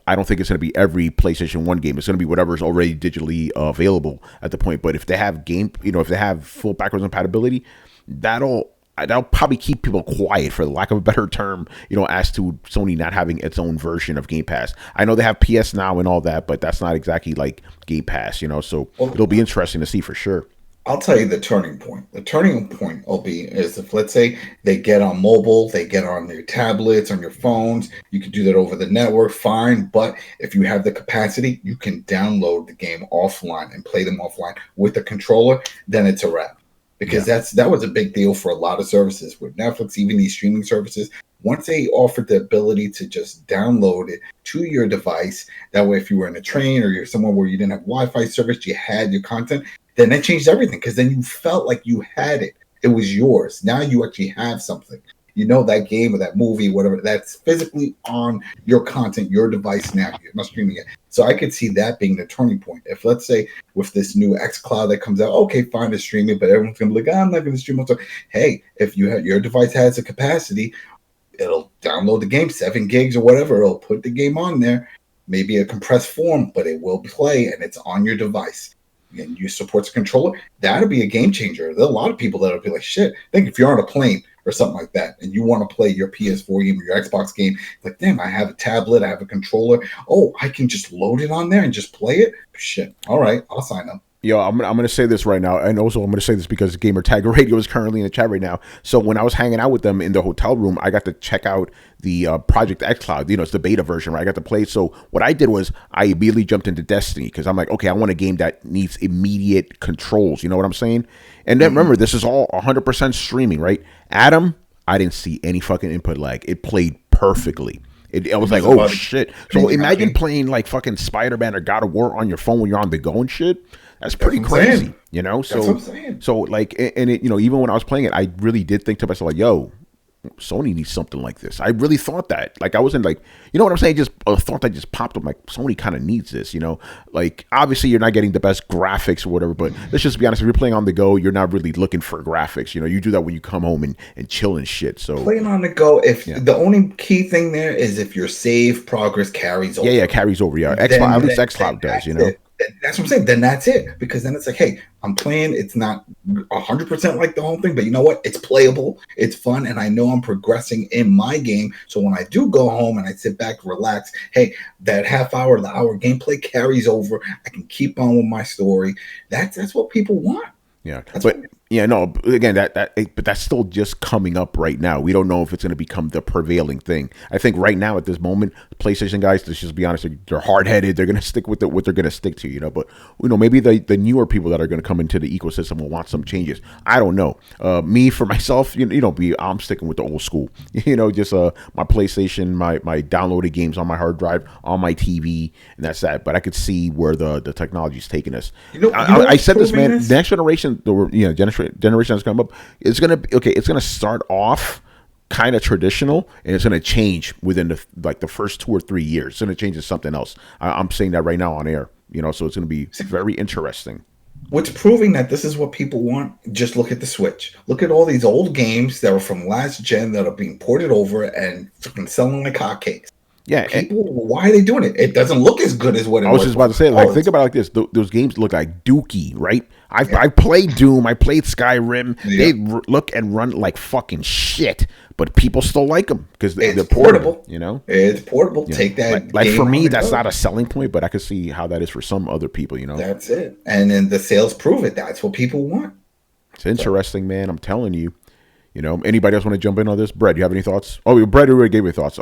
I don't think it's going to be every PlayStation 1 game. It's going to be whatever is already digitally available at the point. But if they have if they have full backwards compatibility, that'll probably keep people quiet, for the lack of a better term, as to Sony not having its own version of Game Pass. I know they have PS Now and all that, but that's not exactly like Game Pass, so it'll be interesting to see for sure. I'll tell you the turning point. The turning point will be is if, let's say, they get on mobile, they get on your tablets, on your phones. You can do that over the network, fine. But if you have the capacity, you can download the game offline and play them offline with a controller. Then it's a wrap, because that was a big deal for a lot of services with Netflix, even these streaming services. Once they offered the ability to just download it to your device, that way if you were in a train or you're somewhere where you didn't have Wi-Fi service, you had your content. Then that changed everything, because then you felt like you had it. It was yours. Now you actually have something. That game or that movie, whatever, that's physically on your content, your device now. You're not streaming it. So I could see that being the turning point. If, let's say, with this new xCloud that comes out, okay, fine to stream it, but everyone's going to be like, I'm not going to stream it. So, hey, if you have your device has a capacity, it'll download the game, 7 gigs or whatever. It'll put the game on there, maybe a compressed form, but it will play and it's on your device. And you support the controller, that'll be a game changer. There are a lot of people that'll be like, shit, think if you're on a plane or something like that and you want to play your PS4 game or your Xbox game, like, damn, I have a tablet, I have a controller. Oh, I can just load it on there and just play it? Shit. All right, I'll sign up. Yo, I'm gonna say this right now, and also I'm gonna say this because Gamer Tag Radio is currently in the chat right now. So when I was hanging out with them in the hotel room, I got to check out the Project xCloud. It's the beta version, right? I got to play it. So what I did was I immediately jumped into Destiny, because I'm like, okay, I want a game that needs immediate controls. You know what I'm saying? And then remember, this is all 100% streaming, right? Adam, I didn't see any fucking input lag. It played perfectly. I was like, oh shit. So imagine playing like fucking Spider-Man or God of War on your phone when you're on the go and shit. That's pretty crazy, So, that's what I'm saying. So like, and it, even when I was playing it, I really did think to myself, like, yo, Sony needs something like this. I really thought that. Like, I wasn't like, what I'm saying? Just a thought that just popped up. Like, Sony kind of needs this, Like, obviously, you're not getting the best graphics or whatever, but let's just be honest. If you're playing on the go, you're not really looking for graphics. You do that when you come home and chill and shit. So playing on the go, the only key thing there is if your save progress carries over. Yeah, carries over. Yeah, xCloud, at least xCloud does. That's what I'm saying. Then that's it, because then it's like, hey, I'm playing. It's not 100% like the whole thing, but you know what? It's playable. It's fun, and I know I'm progressing in my game. So when I do go home and I sit back, relax, hey, that half hour, the hour gameplay carries over. I can keep on with my story. That's what people want. Yeah, Yeah, no. Again, but that's still just coming up right now. We don't know if it's going to become the prevailing thing. I think right now at this moment, PlayStation guys, let's just be honest, they're hard headed. They're going to stick with what they're going to stick to, But maybe the newer people that are going to come into the ecosystem will want some changes. I don't know. Me for myself, I'm sticking with the old school. Just my PlayStation, my downloaded games on my hard drive, on my TV, and that's that. But I could see where the technology is taking us. I said this, man. The next generation, generation that's coming up, it's gonna be okay. It's gonna start off kind of traditional, and it's gonna change within the first 2 or 3 years. It's gonna change to something else. I'm saying that right now on air. So it's gonna be very interesting. What's proving that this is what people want? Just look at the Switch. Look at all these old games that were from last gen that are being ported over and fucking selling like hotcakes. Yeah, people. Why are they doing it? It doesn't look as good as what it was. I was just about to say. Think about it like this: those games look like Dookie, right? I played Doom, I played Skyrim. Yeah. They look and run like fucking shit, but people still like them because they're portable. It's portable. Yeah. Take that. Like for me, that's not a selling point, but I could see how that is for some other people. That's it. And then the sales prove it. That's what people want. It's interesting, man. I'm telling you. Anybody else want to jump in on this? Brett, you have any thoughts? Oh, Brett already gave me thoughts.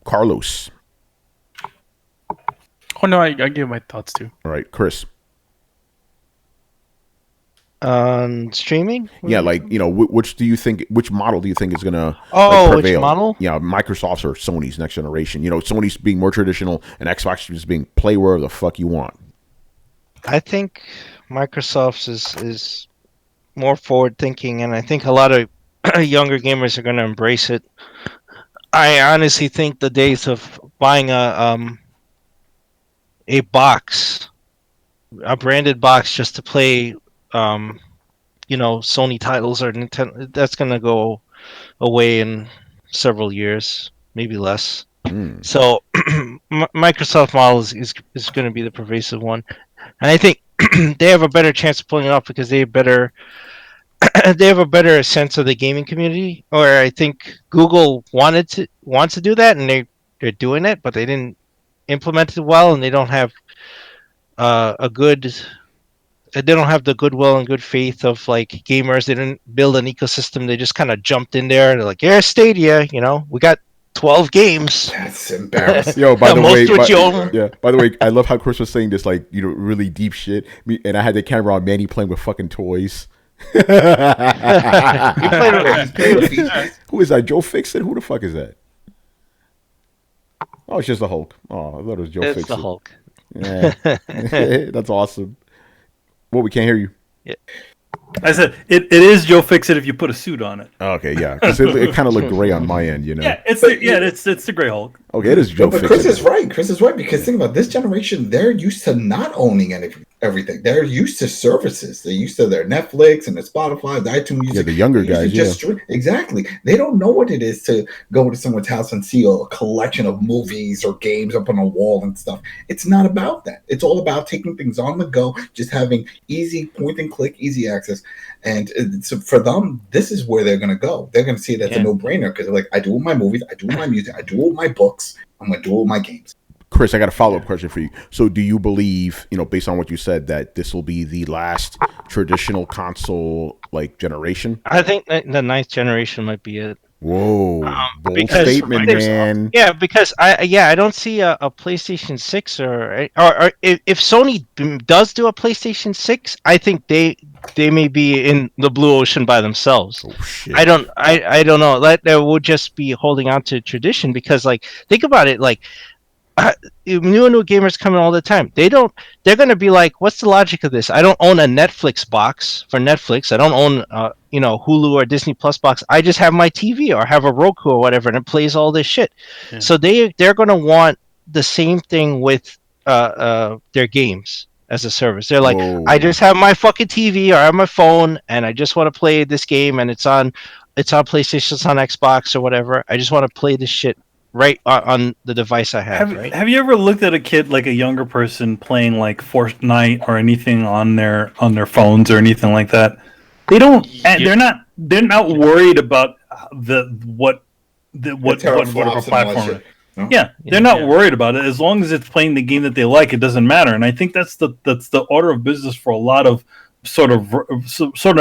Carlos. Oh no, I gave my thoughts too. All right, Chris. Streaming? Yeah, which model do you think is gonna prevail? Which model? Yeah, Microsoft's or Sony's next generation. Sony's being more traditional, and Xbox just being play wherever the fuck you want. I think Microsoft's is more forward thinking, and I think a lot of younger gamers are gonna embrace it. I honestly think the days of buying a branded box just to play, Sony titles or Nintendo, that's gonna go away in several years, maybe less. So, Microsoft model is going to be the pervasive one, and I think they have a better chance of pulling it off because they have a better sense of the gaming community. Or I think Google wants to do that, and they're doing it, but they didn't implement it well, and they don't have they don't have the goodwill and good faith of like gamers. They didn't build an ecosystem. They just kind of jumped in there. They're like, yeah, Stadia, we got 12 games. That's embarrassing. Yo, by the way, by the way, I love how Chris was saying this really deep shit. And I had the camera on Manny playing with fucking toys. Who is that? Joe Fixit? Who the fuck is that? Oh, it's just the Hulk. Oh, I thought it was Joe Fixit. It's the Hulk. Yeah, that's awesome. Well, we can't hear you. Yeah. I said it is Joe Fixit if you put a suit on it. Okay, yeah, because it kind of looked gray on my end, Yeah, it's the Gray Hulk. Okay, it is Joe Fixit. But Chris is right. Chris is right because think about this generation. They're used to not owning everything. They're used to services. They're used to their Netflix and their Spotify, the iTunes Music. Yeah, the younger guys. Exactly. They don't know what it is to go to someone's house and see a collection of movies or games up on a wall and stuff. It's not about that. It's all about taking things on the go, just having easy point and click, easy access. And for them, this is where they're going to go. They're going to see it as a no-brainer because they're like, I do all my movies, I do all my music, I do all my books, I'm going to do all my games. Chris, I got a follow-up question for you. So do you believe, based on what you said, that this will be the last traditional console generation? I think the ninth generation might be it. Whoa, bold statement, man. Yeah, because I don't see a PlayStation 6 or if Sony does do a PlayStation 6, I think they may be in the blue ocean by themselves. Oh, shit. I don't know. That would just be holding on to tradition because think about it, new gamers coming all the time. They're going to be like, what's the logic of this? I don't own a Netflix box for Netflix. I don't own Hulu or Disney Plus box. I just have my TV or have a Roku or whatever, and it plays all this shit. Yeah. So they're going to want the same thing with their games as a service. They're like, whoa. I just have my fucking TV or I have my phone, and I just want to play this game, and it's on PlayStation, it's on Xbox or whatever. I just want to play this shit right on the device I have. Have you ever looked at a kid, like a younger person, playing Fortnite or anything on their phones or anything like that? They don't. They're not worried about whatever platform. No? Yeah, they're not worried about it. As long as it's playing the game that they like, it doesn't matter. And I think that's the order of business for a lot of sort of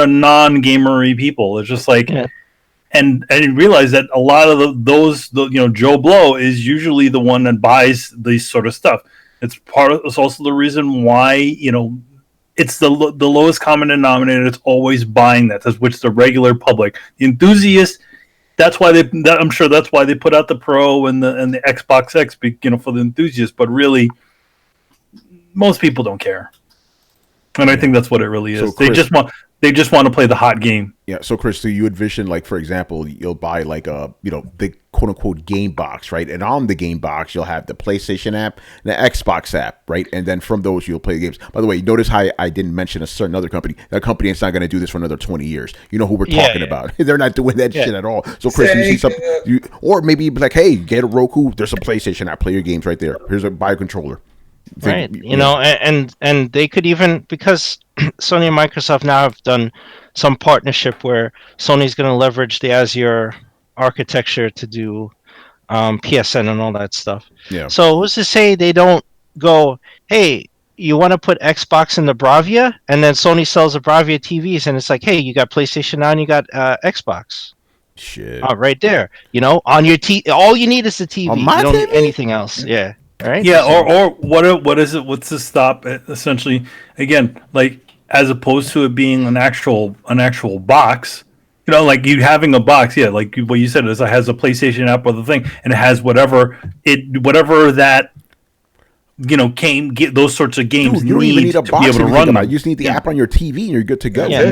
non-gamery people. It's just like, Yeah. and I didn't realize that a lot of those Joe Blow is usually the one that buys these sort of stuff. It's also the reason why it's the lowest common denominator. It's always buying that, which the regular public, the enthusiast. I'm sure that's why they put out the Pro and the Xbox X, for the enthusiasts. But really, most people don't care, and I think that's what it really is. So Chris, they just want to play the hot game. Yeah. So Chris, do you envision, like, for example, you'll buy like a the quote unquote game box, right? And on the game box, you'll have the PlayStation app and the Xbox app, right? And then from those, you'll play the games. By the way, notice how I didn't mention a certain other company. That company is not going to do this for another 20 years. You know who we're talking about? They're not doing that shit at all. So Chris, you see something, or maybe you'd be like, hey, get a Roku. There's a PlayStation app. Play your games right there. Here's a buy a controller. Right. And they could even, because Sony and Microsoft now have done some partnership where Sony's going to leverage the Azure architecture to do PSN and all that stuff. Yeah. So who's to say they don't go, hey, you want to put Xbox in the Bravia, and then Sony sells the Bravia TVs, and it's like, hey, you got PlayStation now and you got Xbox. Shit. Right there. On your all you need is the TV. You don't need anything else. Yeah. Right? Yeah, or what is it? What's to stop it? Essentially, again, like, as opposed to it being an actual box, like you having a box, like what you said, is it has a PlayStation app or the thing, and it has whatever that those sorts of games. Dude, you don't even need a box to be able to run them. You just need the app on your TV, and you're good to go. Yeah.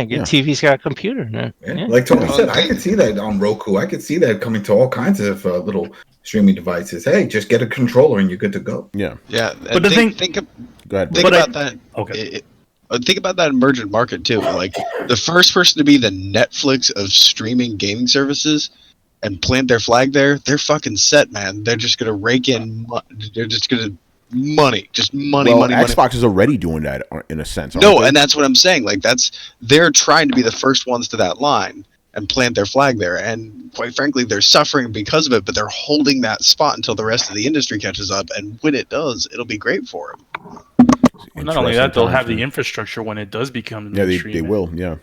Your TV's got a computer. Yeah. Like Tony said, I could see that on Roku. I could see that coming to all kinds of little streaming devices. Hey, just get a controller and you're good to go. Yeah. But go ahead. Think about that. Okay. Think about that emergent market too. Like, the first person to be the Netflix of streaming gaming services and plant their flag there, they're fucking set, man. They're just gonna rake in. They're just gonna money. Xbox is already doing that in a sense. And that's what I'm saying. Like, they're trying to be the first ones to that line and plant their flag there. And quite frankly, they're suffering because of it, but they're holding that spot until the rest of the industry catches up. And when it does, it'll be great for them. Well, not only that, they'll have the infrastructure when it does become. Yeah, they will. Yeah.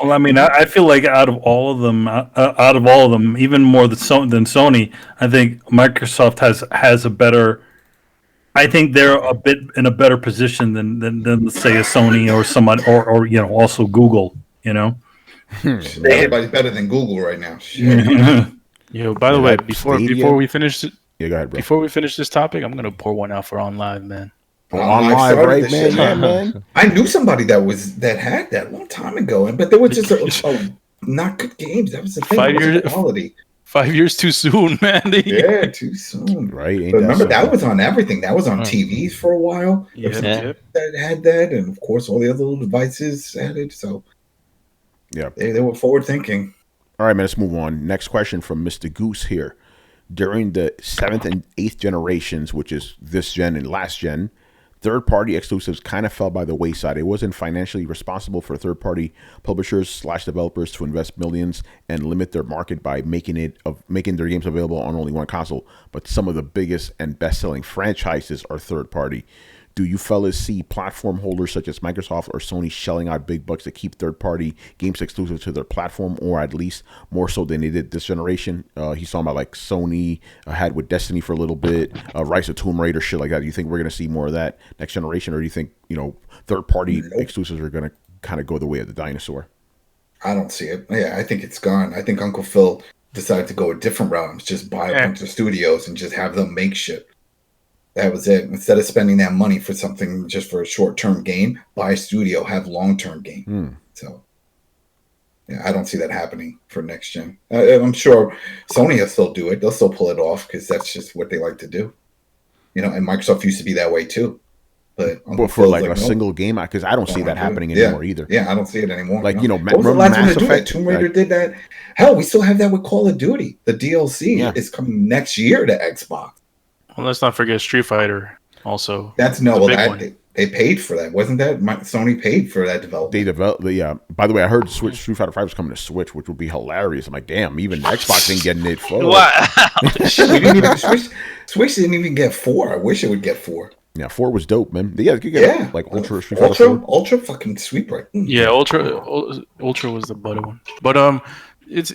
Well, I mean, I feel like out of all of them, even more than Sony, I think Microsoft has a better. I think they're a bit in a better position than let's say a Sony or someone or also Google. Everybody's better than Google right now. By the way, before we finish, go ahead, bro. Before we finish this topic, I'm gonna pour one out for OnLive, man. OnLive, right, man? Yeah, man. I knew somebody that had that a long time ago, but there was just not good games. That was the thing. 5 years quality. 5 years too soon, man. Yeah, too soon. Right. But remember, that was on everything. That was on TVs for a while. That had that, and of course, all the other little devices had it. So, yeah, they were forward thinking. All right, man. Let's move on. Next question from Mr. Goose here. During the 7th and 8th generations, which is this gen and last gen, third-party exclusives kind of fell by the wayside. It wasn't financially responsible for third-party publishers/developers to invest millions and limit their market by making their games available on only one console. But some of the biggest and best-selling franchises are third-party. Do you fellas see platform holders such as Microsoft or Sony shelling out big bucks to keep third-party games exclusive to their platform, or at least more so than they did this generation? He's talking about like Sony had with Destiny for a little bit, Rise of Tomb Raider, shit like that. Do you think we're going to see more of that next generation, or do you think third-party exclusives are going to kind of go the way of the dinosaur? I don't see it. Yeah, I think it's gone. I think Uncle Phil decided to go a different route and just buy a bunch of studios and just have them make shit. That was it. Instead of spending that money for something just for a short-term game, buy a studio, have long-term game. So, yeah, I don't see that happening for next gen. I'm sure Sony will still do it. They'll still pull it off because that's just what they like to do. And Microsoft used to be that way too. But for like a single game, because I don't see that happening anymore either. Yeah, I don't see it anymore. Like, what was the last one to do that? Tomb Raider did that. Hell, we still have that with Call of Duty. The DLC is coming next year to Xbox. Well, let's not forget Street Fighter also. They paid for that. Wasn't that Sony paid for that development? They developed by the way, I heard Street Fighter 5 was coming to Switch, which would be hilarious. I'm like, damn, even Xbox ain't getting it for. Wow. Switch didn't even get 4. I wish it would get 4. Yeah, 4 was dope, man. Yeah, you could get Yeah, like Ultra Street Fighter 4. Ultra, fucking sweet, right? Yeah, Ultra was the butter one. But it's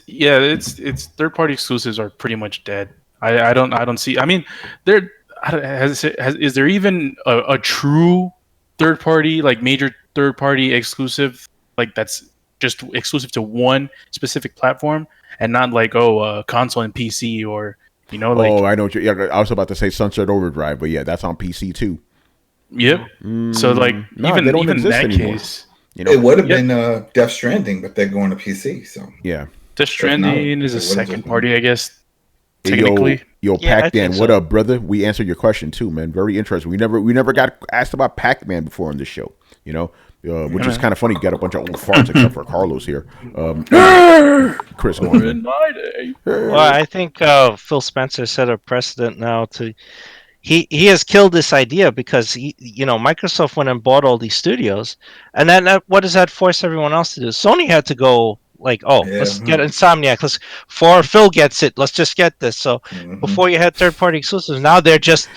third party exclusives are pretty much dead. I don't see. I mean, there is there even a true third party, like major third party exclusive, like that's just exclusive to one specific platform and not like console and PC, or like Oh, I know what you. Yeah, I was about to say Sunset Overdrive, but yeah, that's on PC too. yep. So like No, even they don't in exist that anymore. case, You know, It would have Yep. been Death Stranding, but they're going to PC. So yeah. Death Stranding is a What is it? second party, I guess. Hey, Technically, yo, Yeah, I Pac-Man, think what so. up, brother? We answered your question too, man. Very interesting. We never got asked about Pac-Man before on this show. You know, which is kind of funny. You got a bunch of old farts, except for Carlos here. Chris, go on, man. in my day. Well, I think Phil Spencer set a precedent now to. He has killed this idea because Microsoft went and bought all these studios, and then what does that force everyone else to do? Sony had to go like, oh, Yeah. let's get Insomniac. Before Phil gets it, let's just get this. So before you had third party exclusives, now they're just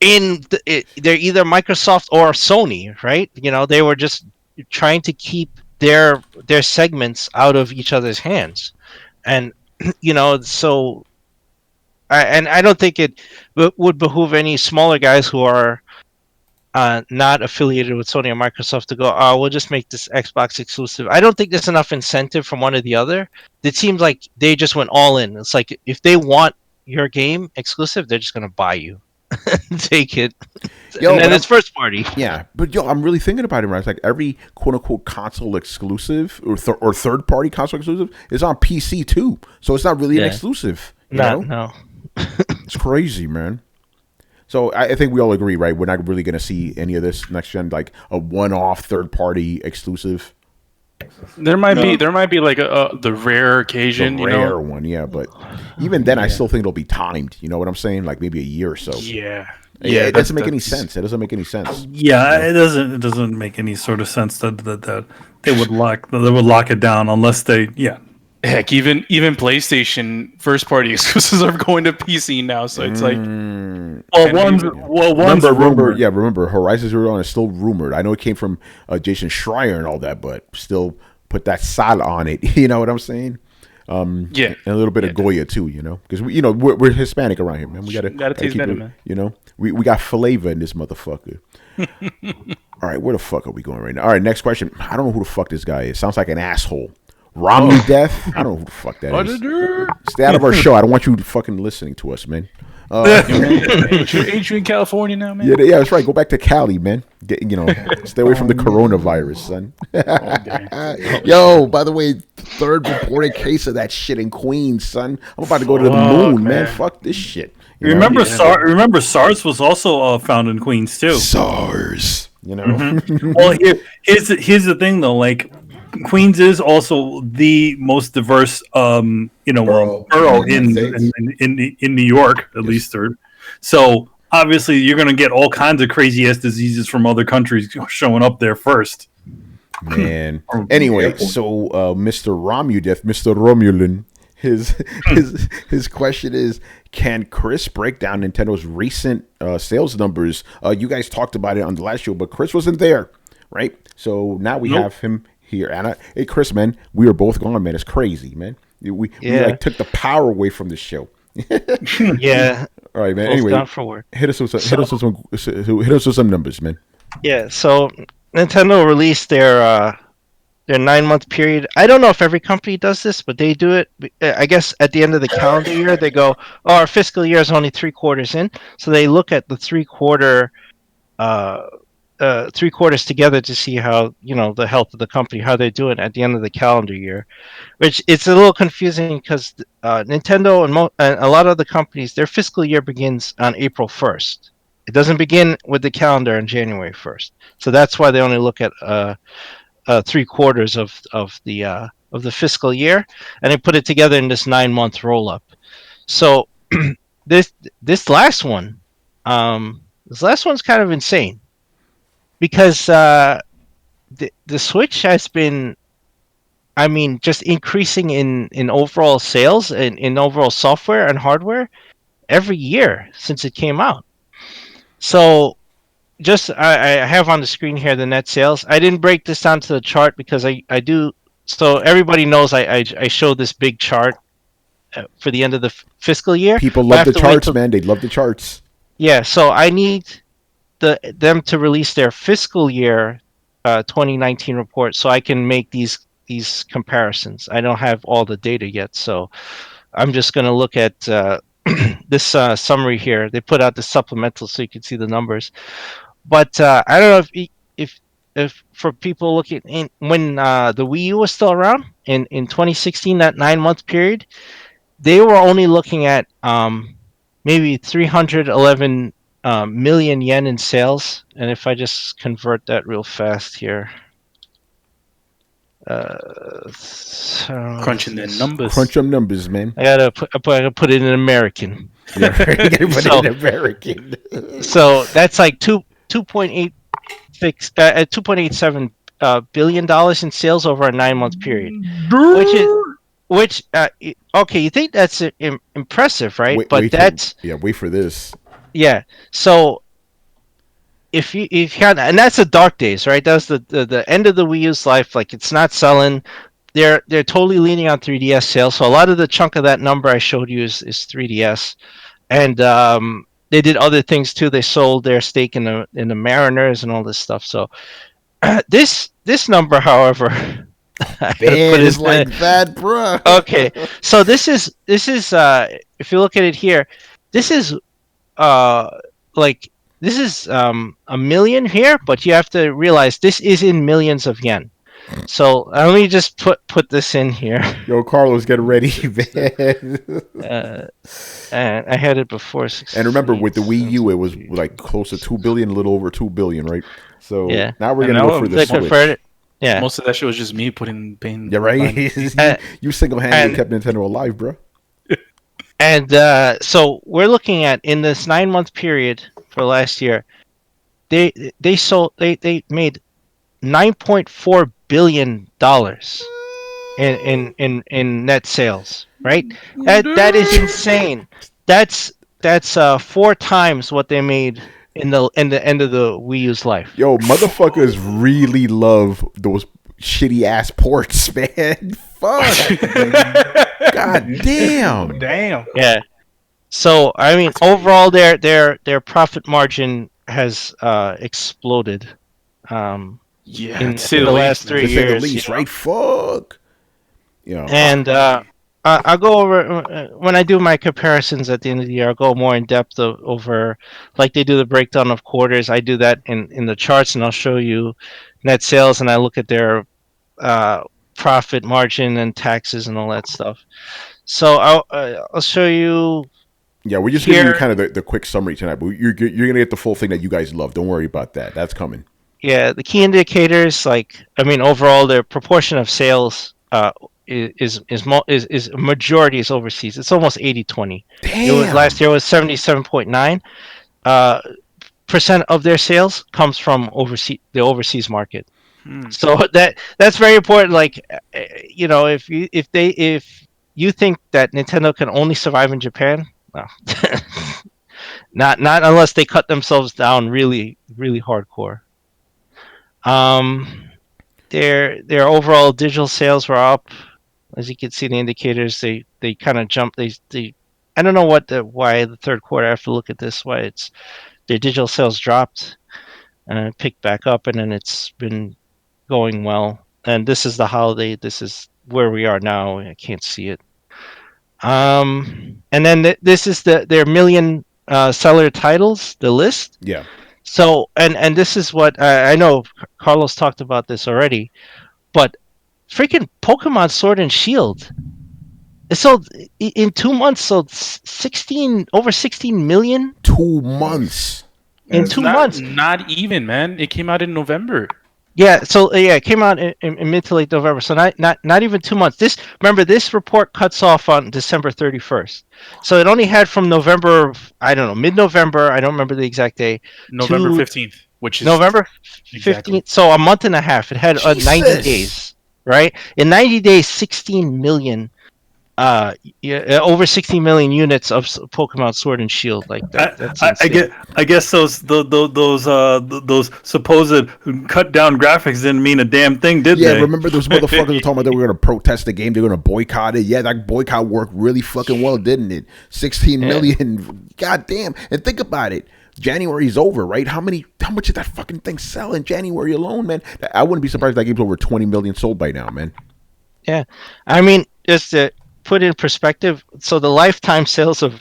they're either Microsoft or Sony, right? They were just trying to keep their segments out of each other's hands, and so. I don't think it would behoove any smaller guys who are not affiliated with Sony or Microsoft to go, oh, we'll just make this Xbox exclusive. I don't think there's enough incentive from one or the other. It seems like they just went all in. It's like if they want your game exclusive, they're just going to buy you. Take it. Yo, and it's first party. Yeah, but I'm really thinking about it. Right, it's like every quote unquote console exclusive or third party console exclusive is on PC too. So it's not really an exclusive. You know? No. It's crazy, man. So I think we all agree, right? We're not really going to see any of this next gen, like a one-off third-party exclusive. There might be like the rare occasion, The rare one, yeah. But even then, I still think it'll be timed. You know what I'm saying? Like maybe a year or so. Yeah. It doesn't make any sense. It doesn't make any sense. Yeah, it doesn't. It doesn't make any sort of sense that they would lock it down unless they. Yeah. Heck, even PlayStation first party exclusives are going to PC now, so it's like Remember, Horizon Zero Dawn is still rumored. I know it came from Jason Schreier and all that, but still put that sal on it. You know what I'm saying? And a little bit of Goya too, because we're Hispanic around here, man. We gotta taste keep better, it, man. We got flavor in this motherfucker. All right, where the fuck are we going right now? All right, next question. I don't know who the fuck this guy is. Sounds like an asshole. Romney Death? I don't know who the fuck that is. Stay out of our show. I don't want you fucking listening to us, man. ain't you in California now, man? Yeah, that's right. Go back to Cali, man. Stay away from the coronavirus, son. Yo, by the way, third reported case of that shit in Queens, son. I'm about to go to the moon, man. Fuck this shit. Remember SARS was also found in Queens too. SARS. Well, here's the thing though, like. Queens is also the most diverse, borough in New York, at least third. So obviously, you're going to get all kinds of crazy ass diseases from other countries showing up there first. Man. Anyway, so Mr. Mr. Romulan, his question is: can Chris break down Nintendo's recent sales numbers? You guys talked about it on the last show, but Chris wasn't there, right? So now we have him here. And hey, Chris, man, we were both gone, man. It's crazy, man. We like took the power away from the show. Yeah. All right, man. Both Anyway, gone for work. hit us with some numbers, man. Yeah. So Nintendo released their 9-month period. I don't know if every company does this, but they do it. I guess at the end of the calendar year, they go, "Oh, our fiscal year is only 3 quarters in," so they look at the 3 quarters together to see how the health of the company, how they're doing at the end of the calendar year, which it's a little confusing because Nintendo and a lot of the companies, their fiscal year begins on April 1st. It doesn't begin with the calendar on January 1st, so that's why they only look at 3 quarters of the fiscal year, and they put it together in this 9-month roll up. So this last one's kind of insane. Because the Switch has been, just increasing in overall sales and in overall software and hardware every year since it came out. So just I have on the screen here the net sales. I didn't break this down to the chart because I do. So everybody knows I show this big chart for the end of the fiscal year. People But I love have the to wait charts, till man. They love the charts. yeah. So I need them to release their fiscal year 2019 report so I can make these comparisons. I don't have all the data yet, so I'm just going to look at this summary here. They put out the supplemental so you can see the numbers. But I don't know if if for people looking in when the Wii U was still around in 2016, that 9 month period, they were only looking at maybe 311 million yen in sales. And if I just convert that real fast here, so Crunching the numbers. Crunch them numbers, man. I gotta put it in American. Yeah, you gotta put So- it in American. So that's like 2.87 billion dollars in sales over a 9 month period, which okay, you think that's impressive, right? Wait, but wait that's wait for this. yeah. So if you had, and that's the dark days, right? That's the end of the Wii U's life. Like it's not selling. They're totally leaning on 3DS sales. So a lot of the chunk of that number I showed you is 3DS, and they did other things too. They sold their stake in the Mariners and all this stuff. So this number, however, I gotta Man, put it's it- like that, bruh. okay. So this is if you look at it here, this is like this is a million here, but you have to realize this is in millions of yen. So let me just put this in here. Yo, Carlos, get ready, man. And I had it before. And remember, with the Wii U, it was like close to 2 billion, a little over 2 billion, right? So Yeah. now we're And gonna now go for They the Switch. converted it. Yeah. Most of that shit was just me paying. Yeah, right. you single-handedly and- kept Nintendo alive, bro. And so we're looking at in this 9 month period for last year, they made $9.4 billion in net sales, right? That is insane. That's 4 times what they made in the end of the Wii U's life. Yo, motherfuckers really love those shitty ass ports, man. Fuck. God damn. Damn. Yeah. So I mean, overall, their profit margin has exploded. Yeah. In to say the the last least, 3 To say the years, least, you know? right? Fuck. You know, And I'll go over when I do my comparisons at the end of the year. I'll go more in depth over, like they do the breakdown of quarters. I do that in the charts, and I'll show you net sales, and I look at their profit margin and taxes and all that stuff. So I'll show you. yeah, we're just giving you here- kind of the quick summary tonight, but you're gonna get the full thing that you guys love. Don't worry about that. That's coming. Yeah, the key indicators, like I mean, overall, their proportion of sales is a majority is overseas. It's almost 80-20. It was Damn. last year was 77.9% of their sales comes from the overseas market. So that's very important. Like you know, if you think that Nintendo can only survive in Japan, no. not unless they cut themselves down really hardcore. Their overall digital sales were up. As you can see, the indicators they kind of jumped. They I don't know why the third quarter. I have to look at this. Why it's their digital sales dropped and picked back up, and then it's been going well. And this is the holiday. This is where we are now. I can't see it. And then this is their million seller titles, the list. Yeah. So and this is what I know. Carlos talked about this already, but freaking Pokemon Sword and Shield. It sold in 2 months. Sold over 16 million 2 months. in 2 months. Not even, man. It came out in November. Yeah, so it came out in mid to late November, so not even 2 months. Remember, this report cuts off on December 31st, so it only had from November, I don't know, mid-November, I don't remember the exact day, November to 15th, which is November 15th, Exactly. so a month and a half. It had 90 Jesus. days, right? In 90 days, 16 million Yeah, over 60 million units of Pokemon Sword and Shield. Like that. That's insane. I guess those supposed cut down graphics didn't mean a damn thing, did Yeah, they? remember those motherfuckers were talking about they were going to protest the game, they were going to boycott it. Yeah, that boycott worked really fucking well, didn't it? 16 million. God damn. And think about it. January's over, right? How much did that fucking thing sell in January alone, man? I wouldn't be surprised if that game's over 20 million sold by now, man. Yeah, I mean, just to put in perspective, so the lifetime sales of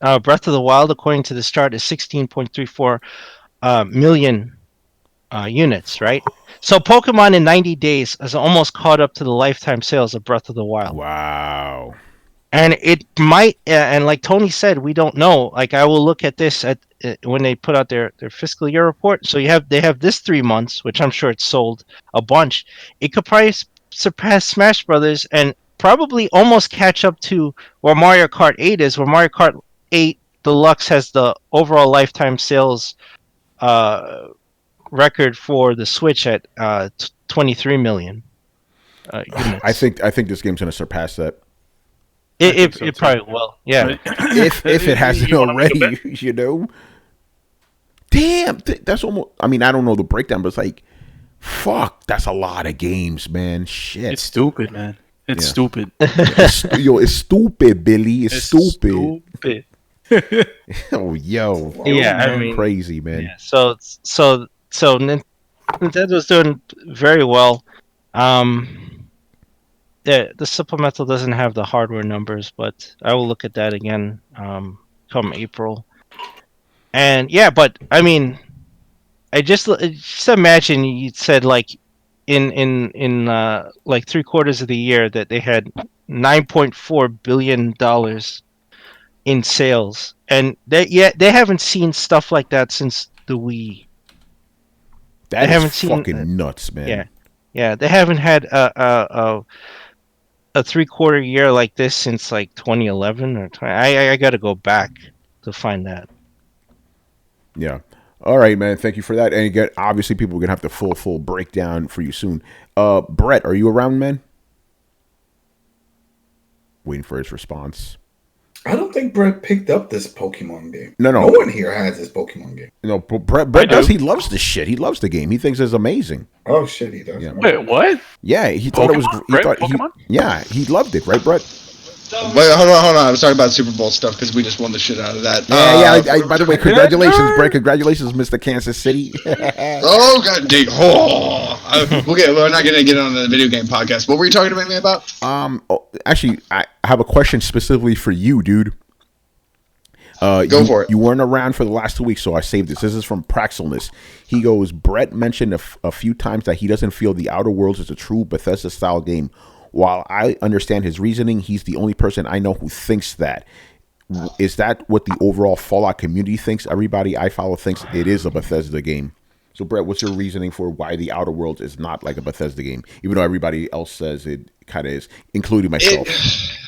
Breath of the Wild, according to this chart, is 16.34 million units, right? So Pokemon in 90 days has almost caught up to the lifetime sales of Breath of the Wild. Wow. And it might, and like Tony said, we don't know. Like I will look at this at when they put out their fiscal year report. So they have this 3 months, which I'm sure it's sold a bunch. It could probably surpass Smash Brothers and probably almost catch up to where Mario Kart 8 is. Where Mario Kart 8 Deluxe has the overall lifetime sales record for the Switch at 23 million units. I think this game's going to surpass that. It probably will. Yeah. if it hasn't You wanna make a already, you know. Damn, that's almost. I mean, I don't know the breakdown, but it's like, fuck, that's a lot of games, man. Shit, It's stupid, man. It's Yeah. stupid. it's stupid, Billy. It's stupid. Stupid. Oh, yo, Yeah, I mean, crazy, man. yeah. So Nintendo's doing very well. The supplemental doesn't have the hardware numbers, but I will look at that again come April. And yeah, but I mean, I just imagine you said like in like 3/4 of the year that they had $9.4 billion in sales, and they haven't seen stuff like that since the Wii. That haven't is seen fucking nuts, man. Yeah, they haven't had a 3/4 year like this since like 2011 or 20. I got to go back to find that. Yeah. All right, man. Thank you for that. And again, obviously, people are gonna have the full breakdown for you soon. Brett, are you around, man? Waiting for his response. I don't think Brett picked up this Pokemon game. No. No one here has this Pokemon game. You know, Brett does. He loves the shit. He loves the game. He thinks it's amazing. Oh shit, he does. Yeah. Wait, what? Yeah, he thought it was. Pokemon? He Brett, thought Pokemon? yeah, he loved it, right, Brett? Wait, hold on. I was talking about Super Bowl stuff because we just won the shit out of that. By the way, congratulations, Brett. Congratulations, Mr. Kansas City. Oh god, dude. We're not gonna get on the video game podcast. What were you talking to me about? Actually, I have a question specifically for you, dude. Go for it. You weren't around for the last 2 weeks, so I saved this. This is from Praxilness. He goes, Brett mentioned a few times that he doesn't feel The Outer Worlds is a true Bethesda-style game. While I understand his reasoning, he's the only person I know who thinks that. Is that what the overall Fallout community thinks? Everybody I follow thinks it is a Bethesda game. So, Brett, what's your reasoning for why The Outer Worlds is not like a Bethesda game, even though everybody else says it kind of is, including myself?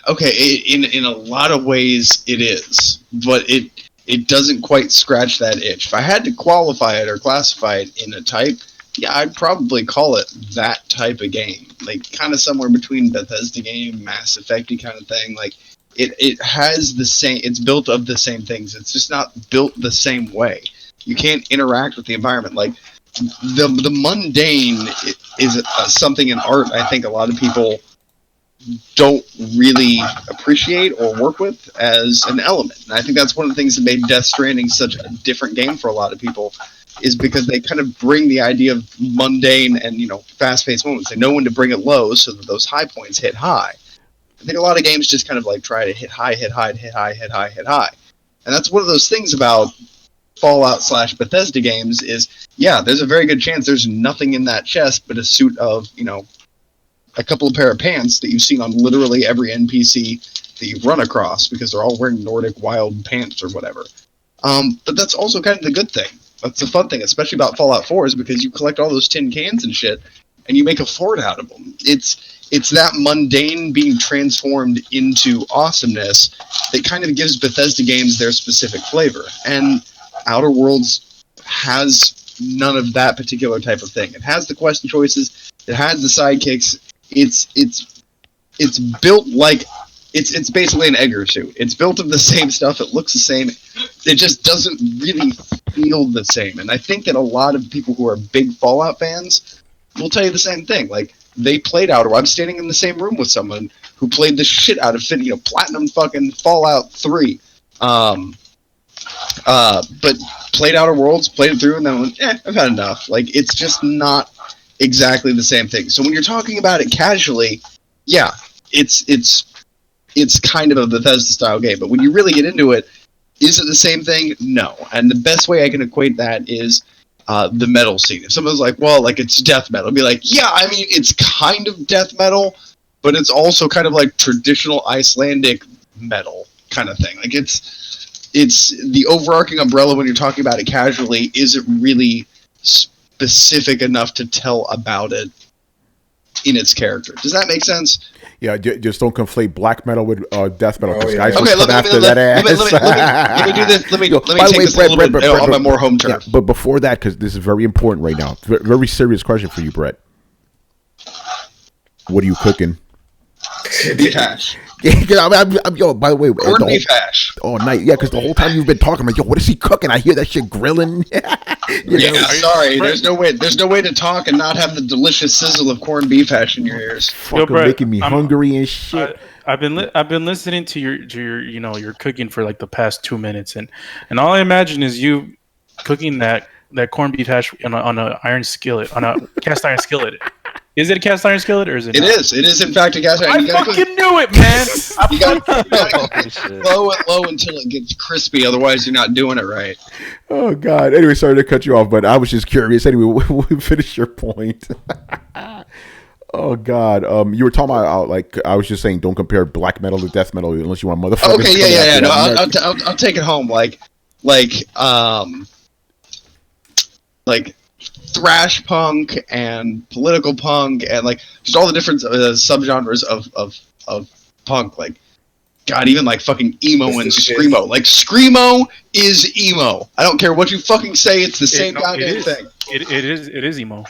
In a lot of ways it is, but it doesn't quite scratch that itch. If I had to qualify it or classify it in a type, yeah, I'd probably call it that type of game. Like kind of somewhere between Bethesda game, Mass Effect-y kind of thing. Like it has the same, it's built of the same things. It's just not built the same way. You can't interact with the environment. Like the mundane is something in art I think a lot of people don't really appreciate or work with as an element. And I think that's one of the things that made Death Stranding such a different game for a lot of people, is because they kind of bring the idea of mundane and, fast-paced moments. They know when to bring it low so that those high points hit high. I think a lot of games just kind of like try to hit high, hit high, hit high, hit high, hit high. And that's one of those things about Fallout / Bethesda games is, yeah, there's a very good chance there's nothing in that chest but a suit of, a couple of pair of pants that you've seen on literally every NPC that you run across, because they're all wearing Nordic wild pants or whatever. But that's also kind of the good thing. That's the fun thing, especially about Fallout 4, is because you collect all those tin cans and shit, and you make a fort out of them. It's that mundane being transformed into awesomeness that kind of gives Bethesda games their specific flavor. And Outer Worlds has none of that particular type of thing. It has the quest choices. It has the sidekicks. It's it's built like it's basically an Egger suit. It's built of the same stuff. It looks the same. It just doesn't really feel the same. And I think that a lot of people who are big Fallout fans will tell you the same thing. Like, they played Outer Worlds. I'm standing in the same room with someone who played the shit out of platinum fucking Fallout 3. But played Outer Worlds, played it through, and then went, I've had enough. Like, it's just not exactly the same thing. So when you're talking about it casually, yeah, it's kind of a Bethesda-style game. But when you really get into it, is it the same thing? No. And the best way I can equate that is the metal scene. If someone's like, well, like, it's death metal, I'd be like, yeah, I mean, it's kind of death metal, but it's also kind of like traditional Icelandic metal kind of thing. Like, it's the overarching umbrella when you're talking about it casually isn't really specific enough to tell about it in its character. Does that make sense? Yeah, just don't conflate black metal with death metal. Oh, yeah. Guys Okay, let me do this. Let me take this a little bit on my more home turf. Yeah, but before that, because this is very important right now, very serious question for you, Brett. What are you cooking? Beef hash. Yo, by the way, Corned beef hash. Oh, night. Yeah, because the whole time you've been talking, I'm like, yo, what is he cooking? I hear that shit grilling. Sorry. There's no way to talk and not have the delicious sizzle of corned beef hash in your ears. Fucking Brett, making me hungry and shit. I've been listening to your cooking for like the past 2 minutes, and all I imagine is you cooking that corned beef hash on a iron skillet, on a cast iron skillet. Is it a cast iron skillet or is it? It is. It is in fact a cast iron. I fucking knew it, man. You gotta blow it low until it gets crispy. Otherwise, you're not doing it right. Oh God. Anyway, sorry to cut you off, but I was just curious. Anyway, we'll finish your point. Oh God. You were talking about like I was just saying, don't compare black metal to death metal unless you want motherfuckers. Okay. Yeah. No, I'll take it home. Like thrash punk and political punk and like just all the different subgenres of punk. Like, God, even like fucking emo and screamo. Like, screamo is emo. I don't care what you fucking say. It's the same goddamn thing. It is emo.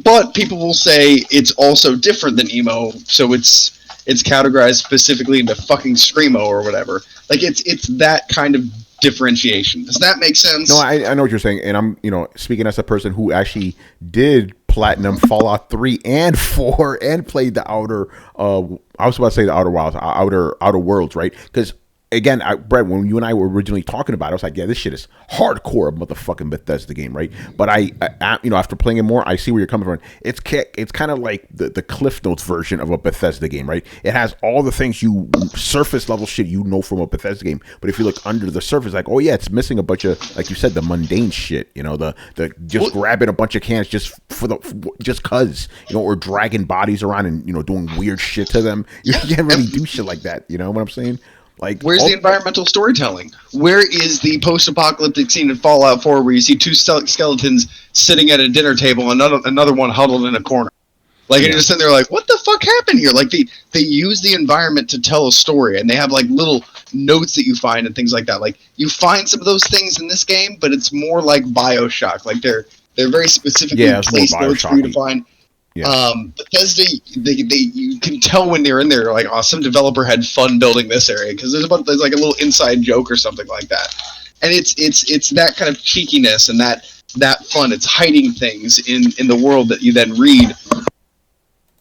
But people will say it's also different than emo, so it's categorized specifically into fucking screamo or whatever. Like, it's that kind of differentiation. Does that make sense? No, I know what you're saying, and I'm speaking as a person who actually did platinum Fallout 3 and 4 and played the outer. I was about to say the Outer Wilds, outer worlds, right? Because again, Brett, when you and I were originally talking about it, I was like, yeah, this shit is hardcore motherfucking Bethesda game, right? But I after playing it more, I see where you're coming from. It's kind of like the Cliff Notes version of a Bethesda game, right? It has all the things surface level shit you know from a Bethesda game. But if you look under the surface, like, oh yeah, it's missing a bunch of, like you said, the mundane shit, the just grabbing a bunch of cans just cause, or dragging bodies around and, doing weird shit to them. You can't really do shit like that. You know what I'm saying? Like, where's the environmental storytelling? Where is the post-apocalyptic scene in Fallout 4 where you see two skeletons sitting at a dinner table and another one huddled in a corner? Like, and you're just sitting there like, what the fuck happened here? Like, they use the environment to tell a story, and they have, like, little notes that you find and things like that. Like, you find some of those things in this game, but it's more like BioShock. Like, they're very specifically placed notes for you to find. Yeah. Bethesda, you can tell when they're in there, like, oh, some developer had fun building this area because there's like a little inside joke or something like that, and it's that kind of cheekiness and that fun. It's hiding things in the world that you then read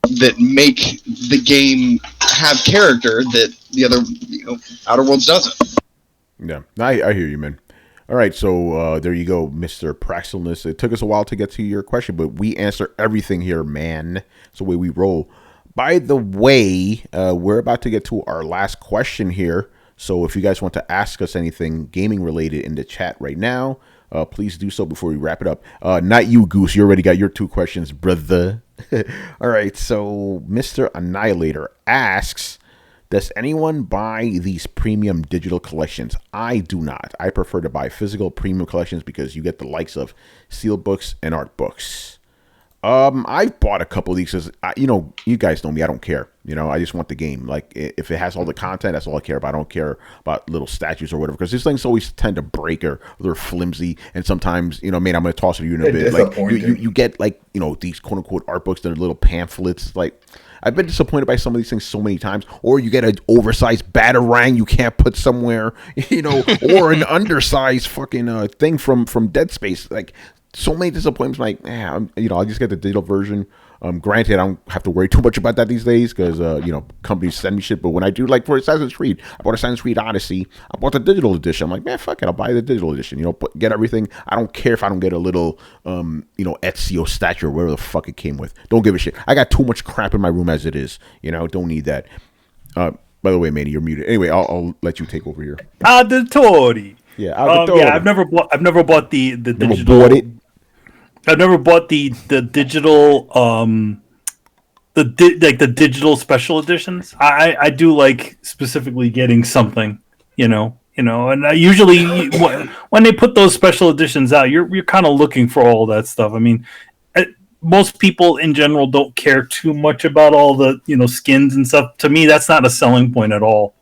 that make the game have character that the other Outer Worlds doesn't. Yeah, I hear you, man. All right, so there you go, Mr. Praxilness. It took us a while to get to your question, but we answer everything here, man. It's the way we roll. By the way, we're about to get to our last question here. So if you guys want to ask us anything gaming related in the chat right now, please do so before we wrap it up. Not you, Goose. You already got your 2 questions, brother. All right, so Mr. Annihilator asks, does anyone buy these premium digital collections? I do not. I prefer to buy physical premium collections because you get the likes of steel books and art books. I've bought a couple of these because, you guys know me. I don't care. I just want the game. Like, if it has all the content, that's all I care about. I don't care about little statues or whatever because these things always tend to break or they're flimsy. And sometimes, man, I'm going to toss it to you in a bit. Like, you get, like, these quote-unquote art books that are little pamphlets. Like, I've been disappointed by some of these things so many times. Or you get an oversized Batarang you can't put somewhere, or an undersized fucking thing from Dead Space. Like, so many disappointments. Like, I'll just get the digital version. Granted, I don't have to worry too much about that these days because companies send me shit. But when I do, like for Assassin's Creed, I bought Assassin's Creed Odyssey. I bought the digital edition. I'm like, man, fuck it, I'll buy the digital edition. Get everything. I don't care if I don't get a little, Ezio statue or whatever the fuck it came with. Don't give a shit. I got too much crap in my room as it is. Don't need that. By the way, Manny, you're muted. Anyway, I'll let you take over here. Auditory. Yeah, Auditory. Yeah, I've never bought the digital. Never bought it. I've never bought the digital the digital special editions. I do like specifically getting something, and I usually when they put those special editions out, you're kind of looking for all that stuff. I mean, most people in general don't care too much about all the skins and stuff. To me, that's not a selling point at all.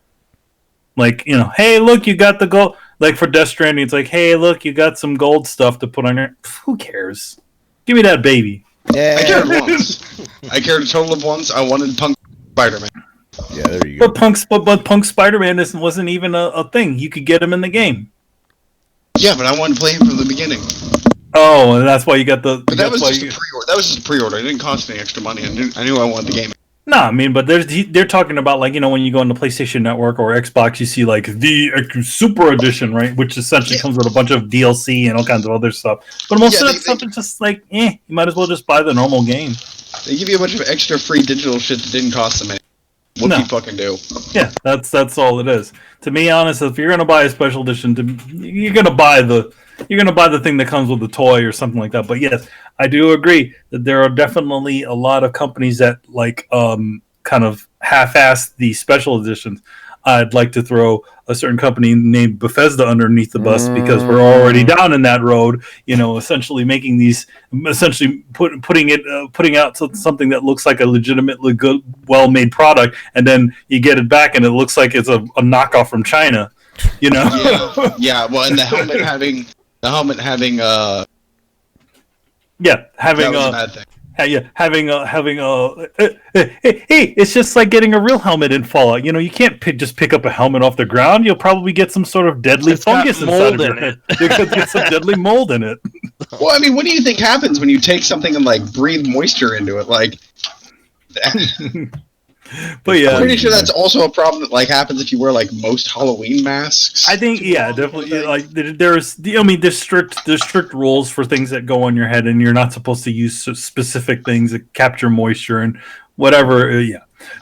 Like, hey, look, you got the gold. Like for Death Stranding, it's like, hey, look, you got some gold stuff to put on there. Who cares? Give me that baby. Yeah. I cared once. I cared a total of once. I wanted Punk Spider-Man. Yeah, there you go. But Punk Spider-Man wasn't even a thing. You could get him in the game. Yeah, but I wanted to play him from the beginning. Oh, and that's why you got the. But that was just a pre-order. That was just a pre-order. It didn't cost any extra money. I knew I wanted the game. No, I mean, but they're talking about like when you go on the PlayStation Network or Xbox, you see like the Super Edition, right, which essentially comes with a bunch of DLC and all kinds of other stuff. But most of that stuff is just like, you might as well just buy the normal game. They give you a bunch of extra free digital shit that didn't cost them anything. What do you fucking do? Yeah, that's all it is. To be honest, if you're gonna buy a special edition, you're gonna buy the thing that comes with the toy or something like that. But yes, I do agree that there are definitely a lot of companies that like kind of half-ass the special editions. I'd like to throw a certain company named Bethesda underneath the bus because we're already down in that road. Essentially making these, putting out something that looks like a legitimately good, well-made product, and then you get it back and it looks like it's a knockoff from China. Yeah. Well, and the helmet having having a bad thing. Having it's just like getting a real helmet in Fallout. You can't just pick up a helmet off the ground. You'll probably get some sort of deadly fungus inside of it. You could get some deadly mold in it. Well, I mean, what do you think happens when you take something and like breathe moisture into it? Like, but yeah, I'm pretty sure that's also a problem that like happens if you wear like most Halloween masks. I think definitely. Like there's strict rules for things that go on your head, and you're not supposed to use specific things that capture moisture and whatever.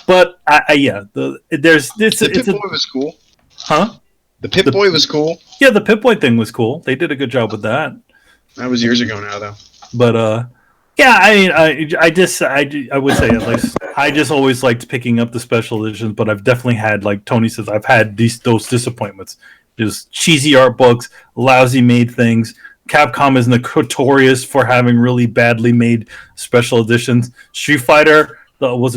But the Pip-Boy was cool. Huh? The Pip-Boy was cool. Yeah, the Pip-Boy thing was cool. They did a good job with that. That was years ago now, though. But yeah, I mean, I would say at least I just always liked picking up the special editions, but I've definitely had, like Tony says, I've had those disappointments. Just cheesy art books, lousy made things. Capcom is notorious for having really badly made special editions. Street Fighter,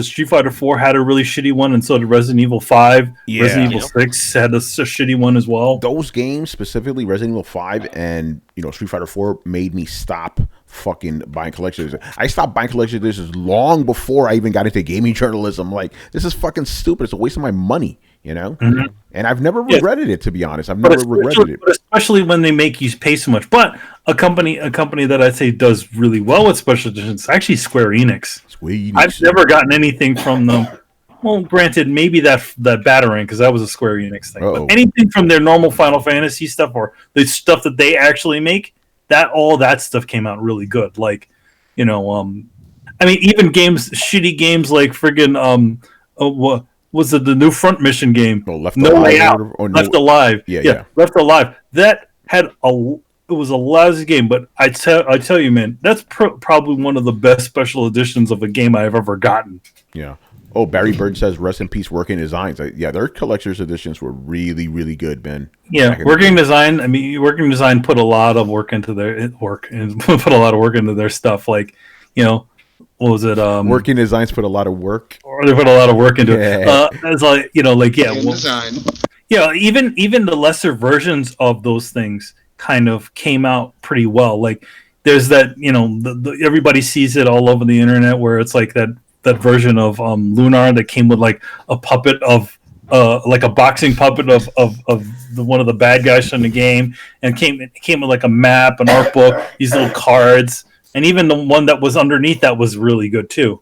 Street Fighter 4 had a really shitty one, and so did Resident Evil 5. Yeah. Resident Evil 6 had a shitty one as well. Those games, specifically Resident Evil 5 and Street Fighter 4, made me stop fucking buying collection editions. I stopped buying collection editions long before I even got into gaming journalism. Like, this is fucking stupid. It's a waste of my money, Mm-hmm. And I've never regretted it, to be honest. I've never regretted it. Especially when they make you pay so much. But a company that I'd say does really well with special editions is actually Square Enix. I've never gotten anything from them. Well, granted, maybe that Batarang, because that was a Square Enix thing. But anything from their normal Final Fantasy stuff or the stuff that they actually make, all that stuff came out really good. Like, I mean, even shitty games like friggin' what was it, the new Front Mission game? Left No Alive, Way Out. or Left Alive. Yeah. Left Alive. That had it was a lousy game, but I tell you, man, that's probably one of the best special editions of a game I've ever gotten. Yeah. Oh, Barry Bird says, rest in peace, Working Designs. Their collector's editions were really, really good, Ben. Yeah, Working Design put a lot of work into their stuff. Like, what was it? Working designs put a lot of work. Or they put a lot of work into Yeah. it. It's like Game design. even the lesser versions of those things kind of came out pretty well. Like there's that everybody sees it all over the internet where it's like that version of Lunar that came with like a puppet of like a boxing puppet of one of the bad guys from the game, and it came with like a map, an art book, these little cards, and even the one that was underneath that was really good too.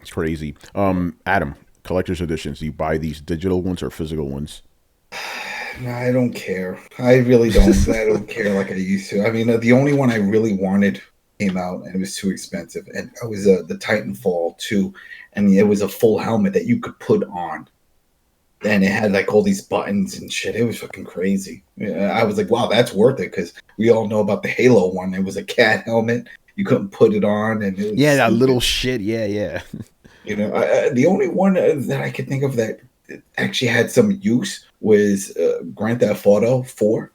It's crazy. Adam, collector's editions. Do you buy these digital ones or physical ones? No, I don't care. I really don't. I don't care like I used to. I mean, the only one I really wanted came out, and it was too expensive. And it was the Titanfall 2, and it was a full helmet that you could put on. And it had like all these buttons and shit. It was fucking crazy. I was like, wow, that's worth it, because we all know about the Halo one. It was a cat helmet. You couldn't put it on, and it was Yeah, that stupid. little shit. Yeah. The only one that I could think of that actually had some use was Grand Theft Auto 4.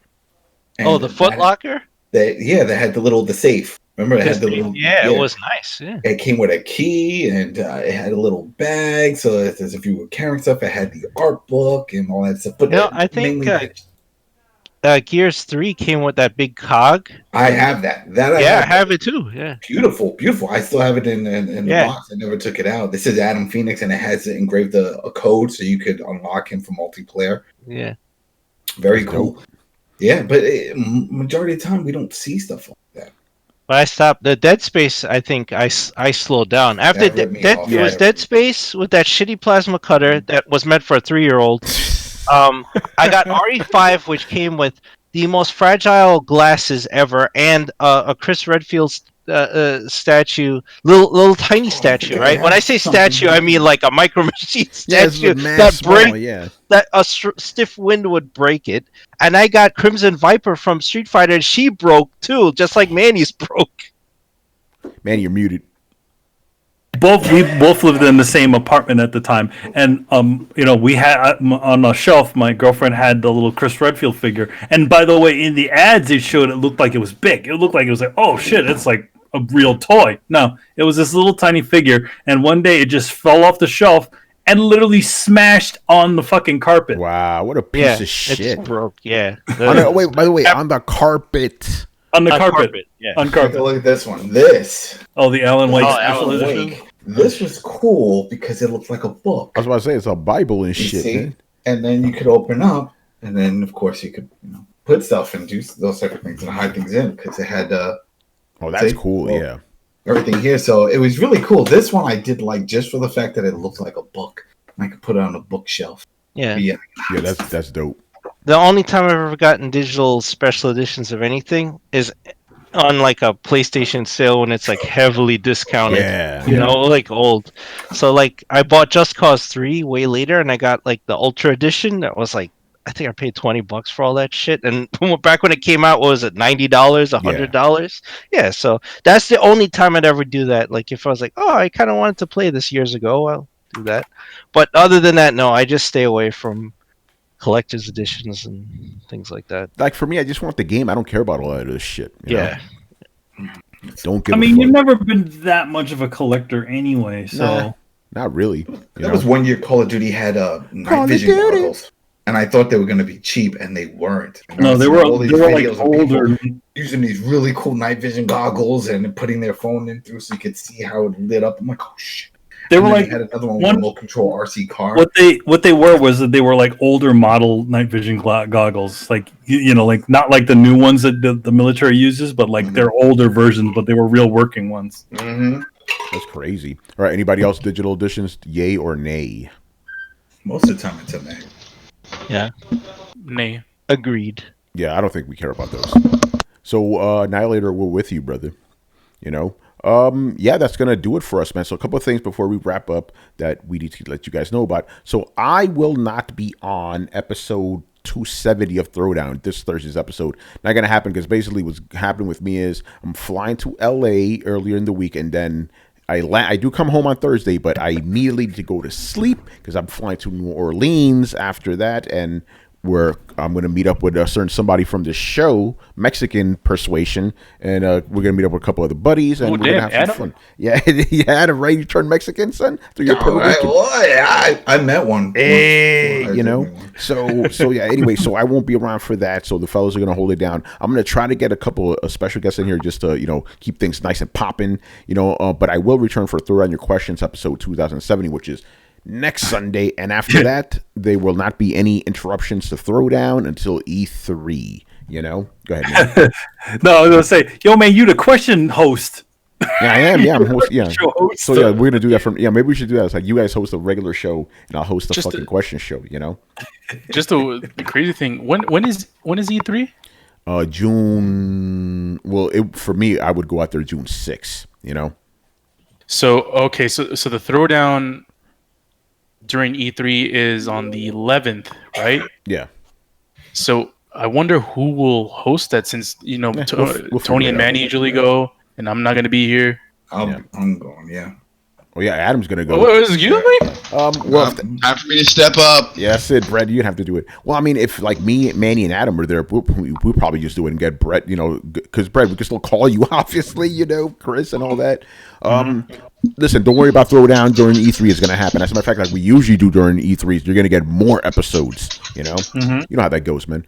And the Foot Locker? They had the safe. Remember, it had the little. Yeah, it was nice. Yeah. It came with a key, and it had a little bag, so that as if you were carrying stuff, it had the art book and all that stuff. But I think Gears 3 came with that big cog. I have that. I have it too. Yeah. Beautiful. I still have it in the box. I never took it out. This is Adam Phoenix, and it has engraved a code so you could unlock him for multiplayer. Yeah. Very cool. Yeah, but majority of the time we don't see stuff like that. But I stopped. The Dead Space, I think I slowed down. After Dead Space with that shitty plasma cutter that was meant for a 3-year-old. I got RE5, which came with the most fragile glasses ever, and a Chris Redfield statue, little tiny statue, right? When I say statue, I mean like a Micro Machine statue that a stiff wind would break it. And I got Crimson Viper from Street Fighter, and she broke too, just like Manny's broke. Man, you're muted. We both lived in the same apartment at the time, and we had on a shelf. My girlfriend had the little Chris Redfield figure, and by the way, in the ads it showed it looked like it was big. It looked like it was like, oh shit, it's like a real toy. No, it was this little tiny figure, and one day it just fell off the shelf and literally smashed on the fucking carpet. Wow, what a piece of shit! It broke. Yeah. By the way, on the carpet. On the carpet. Yeah. On carpet. Look at this one. This. Oh, the Alan Wake. Alan Wake. This was cool because it looked like a book. I was about to say it's a Bible and shit, man. And then you could open up, and then of course you could put stuff and do those type of things and hide things in, because it had. That's cool. Yeah. Everything here, so it was really cool. This one I did like just for the fact that it looked like a book. I could put it on a bookshelf. Yeah. Yeah, that's dope. The only time I've ever gotten digital special editions of anything is on like a PlayStation sale when it's like heavily discounted. Yeah. Like old. So like I bought Just Cause 3 way later, and I got like the Ultra Edition that was like, I think I paid $20 for all that shit. And back when it came out, what was it, $90, $100? Yeah, so that's the only time I'd ever do that. Like if I was like, oh, I kind of wanted to play this years ago, I'll do that. But other than that, no, I just stay away from collector's editions and things like that. Like for me, I just want the game. I don't care about all that other shit. You know? Don't give. You've never been that much of a collector anyway, so not really. That was one year Call of Duty had night vision goggles, and I thought they were going to be cheap, and they weren't. No, they were like older, using these really cool night vision goggles and putting their phone in through so you could see how it lit up. I'm like, oh shit. They were like had another one with a remote control RC car. What they were was that they were like older model night vision goggles, like like not like the new ones that the military uses, but like they're older versions, but they were real working ones. Mm-hmm. That's crazy. All right, anybody else digital editions? Yay or nay? Most of the time, it's a nay. Yeah, nay. Agreed. Yeah, I don't think we care about those. So, Annihilator, we're with you, brother. Yeah, that's going to do it for us, man. So a couple of things before we wrap up that we need to let you guys know about. So I will not be on episode 270 of Throwdown, this Thursday's episode. Not going to happen because basically what's happening with me is I'm flying to LA earlier in the week, and then I do come home on Thursday, but I immediately need to go to sleep because I'm flying to New Orleans after that, and where I'm going to meet up with a certain somebody from the show, Mexican persuasion, and we're going to meet up with a couple other buddies, and we're going to have some Adam? fun. Yeah, yeah, Adam, right? You turned Mexican, son? Through your Puerto Rican. I met one. Hey, once. you know. So yeah. Anyway, so I won't be around for that. So the fellas are going to hold it down. I'm going to try to get a couple of special guests in here just to keep things nice and popping. But I will return for Throw Down Your Questions episode 2070, which is next Sunday, and after that, there will not be any interruptions to Throwdown until E3. Go ahead, man. No, I was gonna say, yo, man, you the question host. Yeah, I am. Yeah, I'm host. Yeah. Show host. So yeah, we're gonna do that from. Yeah, maybe we should do that. It's like you guys host a regular show, and I'll host a Just fucking question show. Just the crazy thing. When is E3? June. Well, for me, I would go out there June 6th. So okay, so the throwdown during E3 is on the 11th, right? Yeah. So I wonder who will host that, since we'll Tony figure and it Manny usually go, and I'm not going to be here. I'm going. Yeah. Oh yeah, Adam's gonna go. Oh, excuse me? Well, Time for me to step up. yeah, that's it, Brett. You'd have to do it. Well, I mean, if like me, Manny, and Adam were there, we'll probably just do it and get Brett. Because Brett, we can still call you, obviously. Chris and all that. Listen, don't worry about Throwdown during E3 is going to happen. As a matter of fact, like we usually do during E3s, you're going to get more episodes. You know how that goes, man.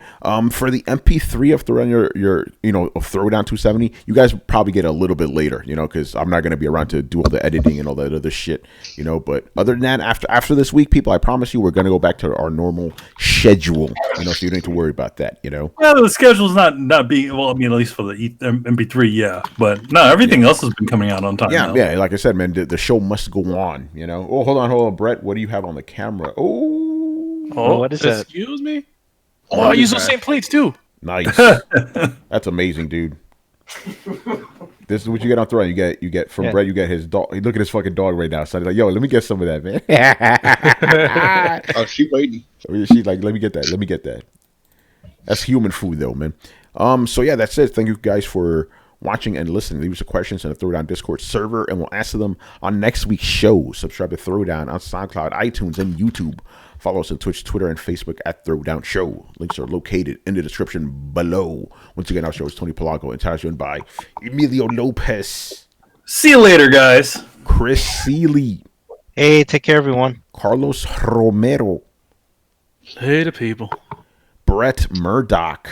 For the MP3 of Throwdown of Throwdown 270, you guys probably get a little bit later, because I'm not going to be around to do all the editing and all that other shit, But other than that, after this week, people, I promise you, we're going to go back to our normal schedule. So you don't need to worry about that. Well, the schedule's not being. Well, I mean, at least for the MP3, yeah. But no, everything else has been coming out on time. Yeah, now. yeah. Like I said, man, the show must go on. Oh, hold on, Brett. What do you have on the camera? Oh, what is that? Excuse me? Oh, I use those same plates too. Nice. That's amazing, dude. This is what you get on Throwdown. You get from Brett. You get his dog. Look at his fucking dog right now. So he's like, yo, let me get some of that, man. Oh, she waiting. She's like, let me get that. Let me get that. That's human food, though, man. So yeah, that's it. Thank you guys for watching and listening. Leave us your questions in the Throwdown Discord server, and we'll answer them on next week's show. Subscribe to Throwdown on SoundCloud, iTunes, and YouTube. Follow us on Twitch, Twitter, and Facebook at Throwdown Show. Links are located in the description below. Once again, our show is Tony Palago, and joined by Emilio Lopez. See you later, guys. Chris Seeley. Hey, take care, everyone. Carlos Romero. Later, people. Brett Murdoch.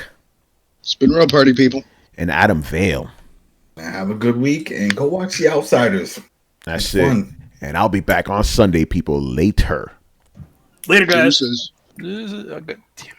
Spin row party, people. And Adam Vale. Have a good week and go watch The Outsiders. That's it's it. fun. And I'll be back on Sunday, people, later. Later, guys. Deuces. Damn.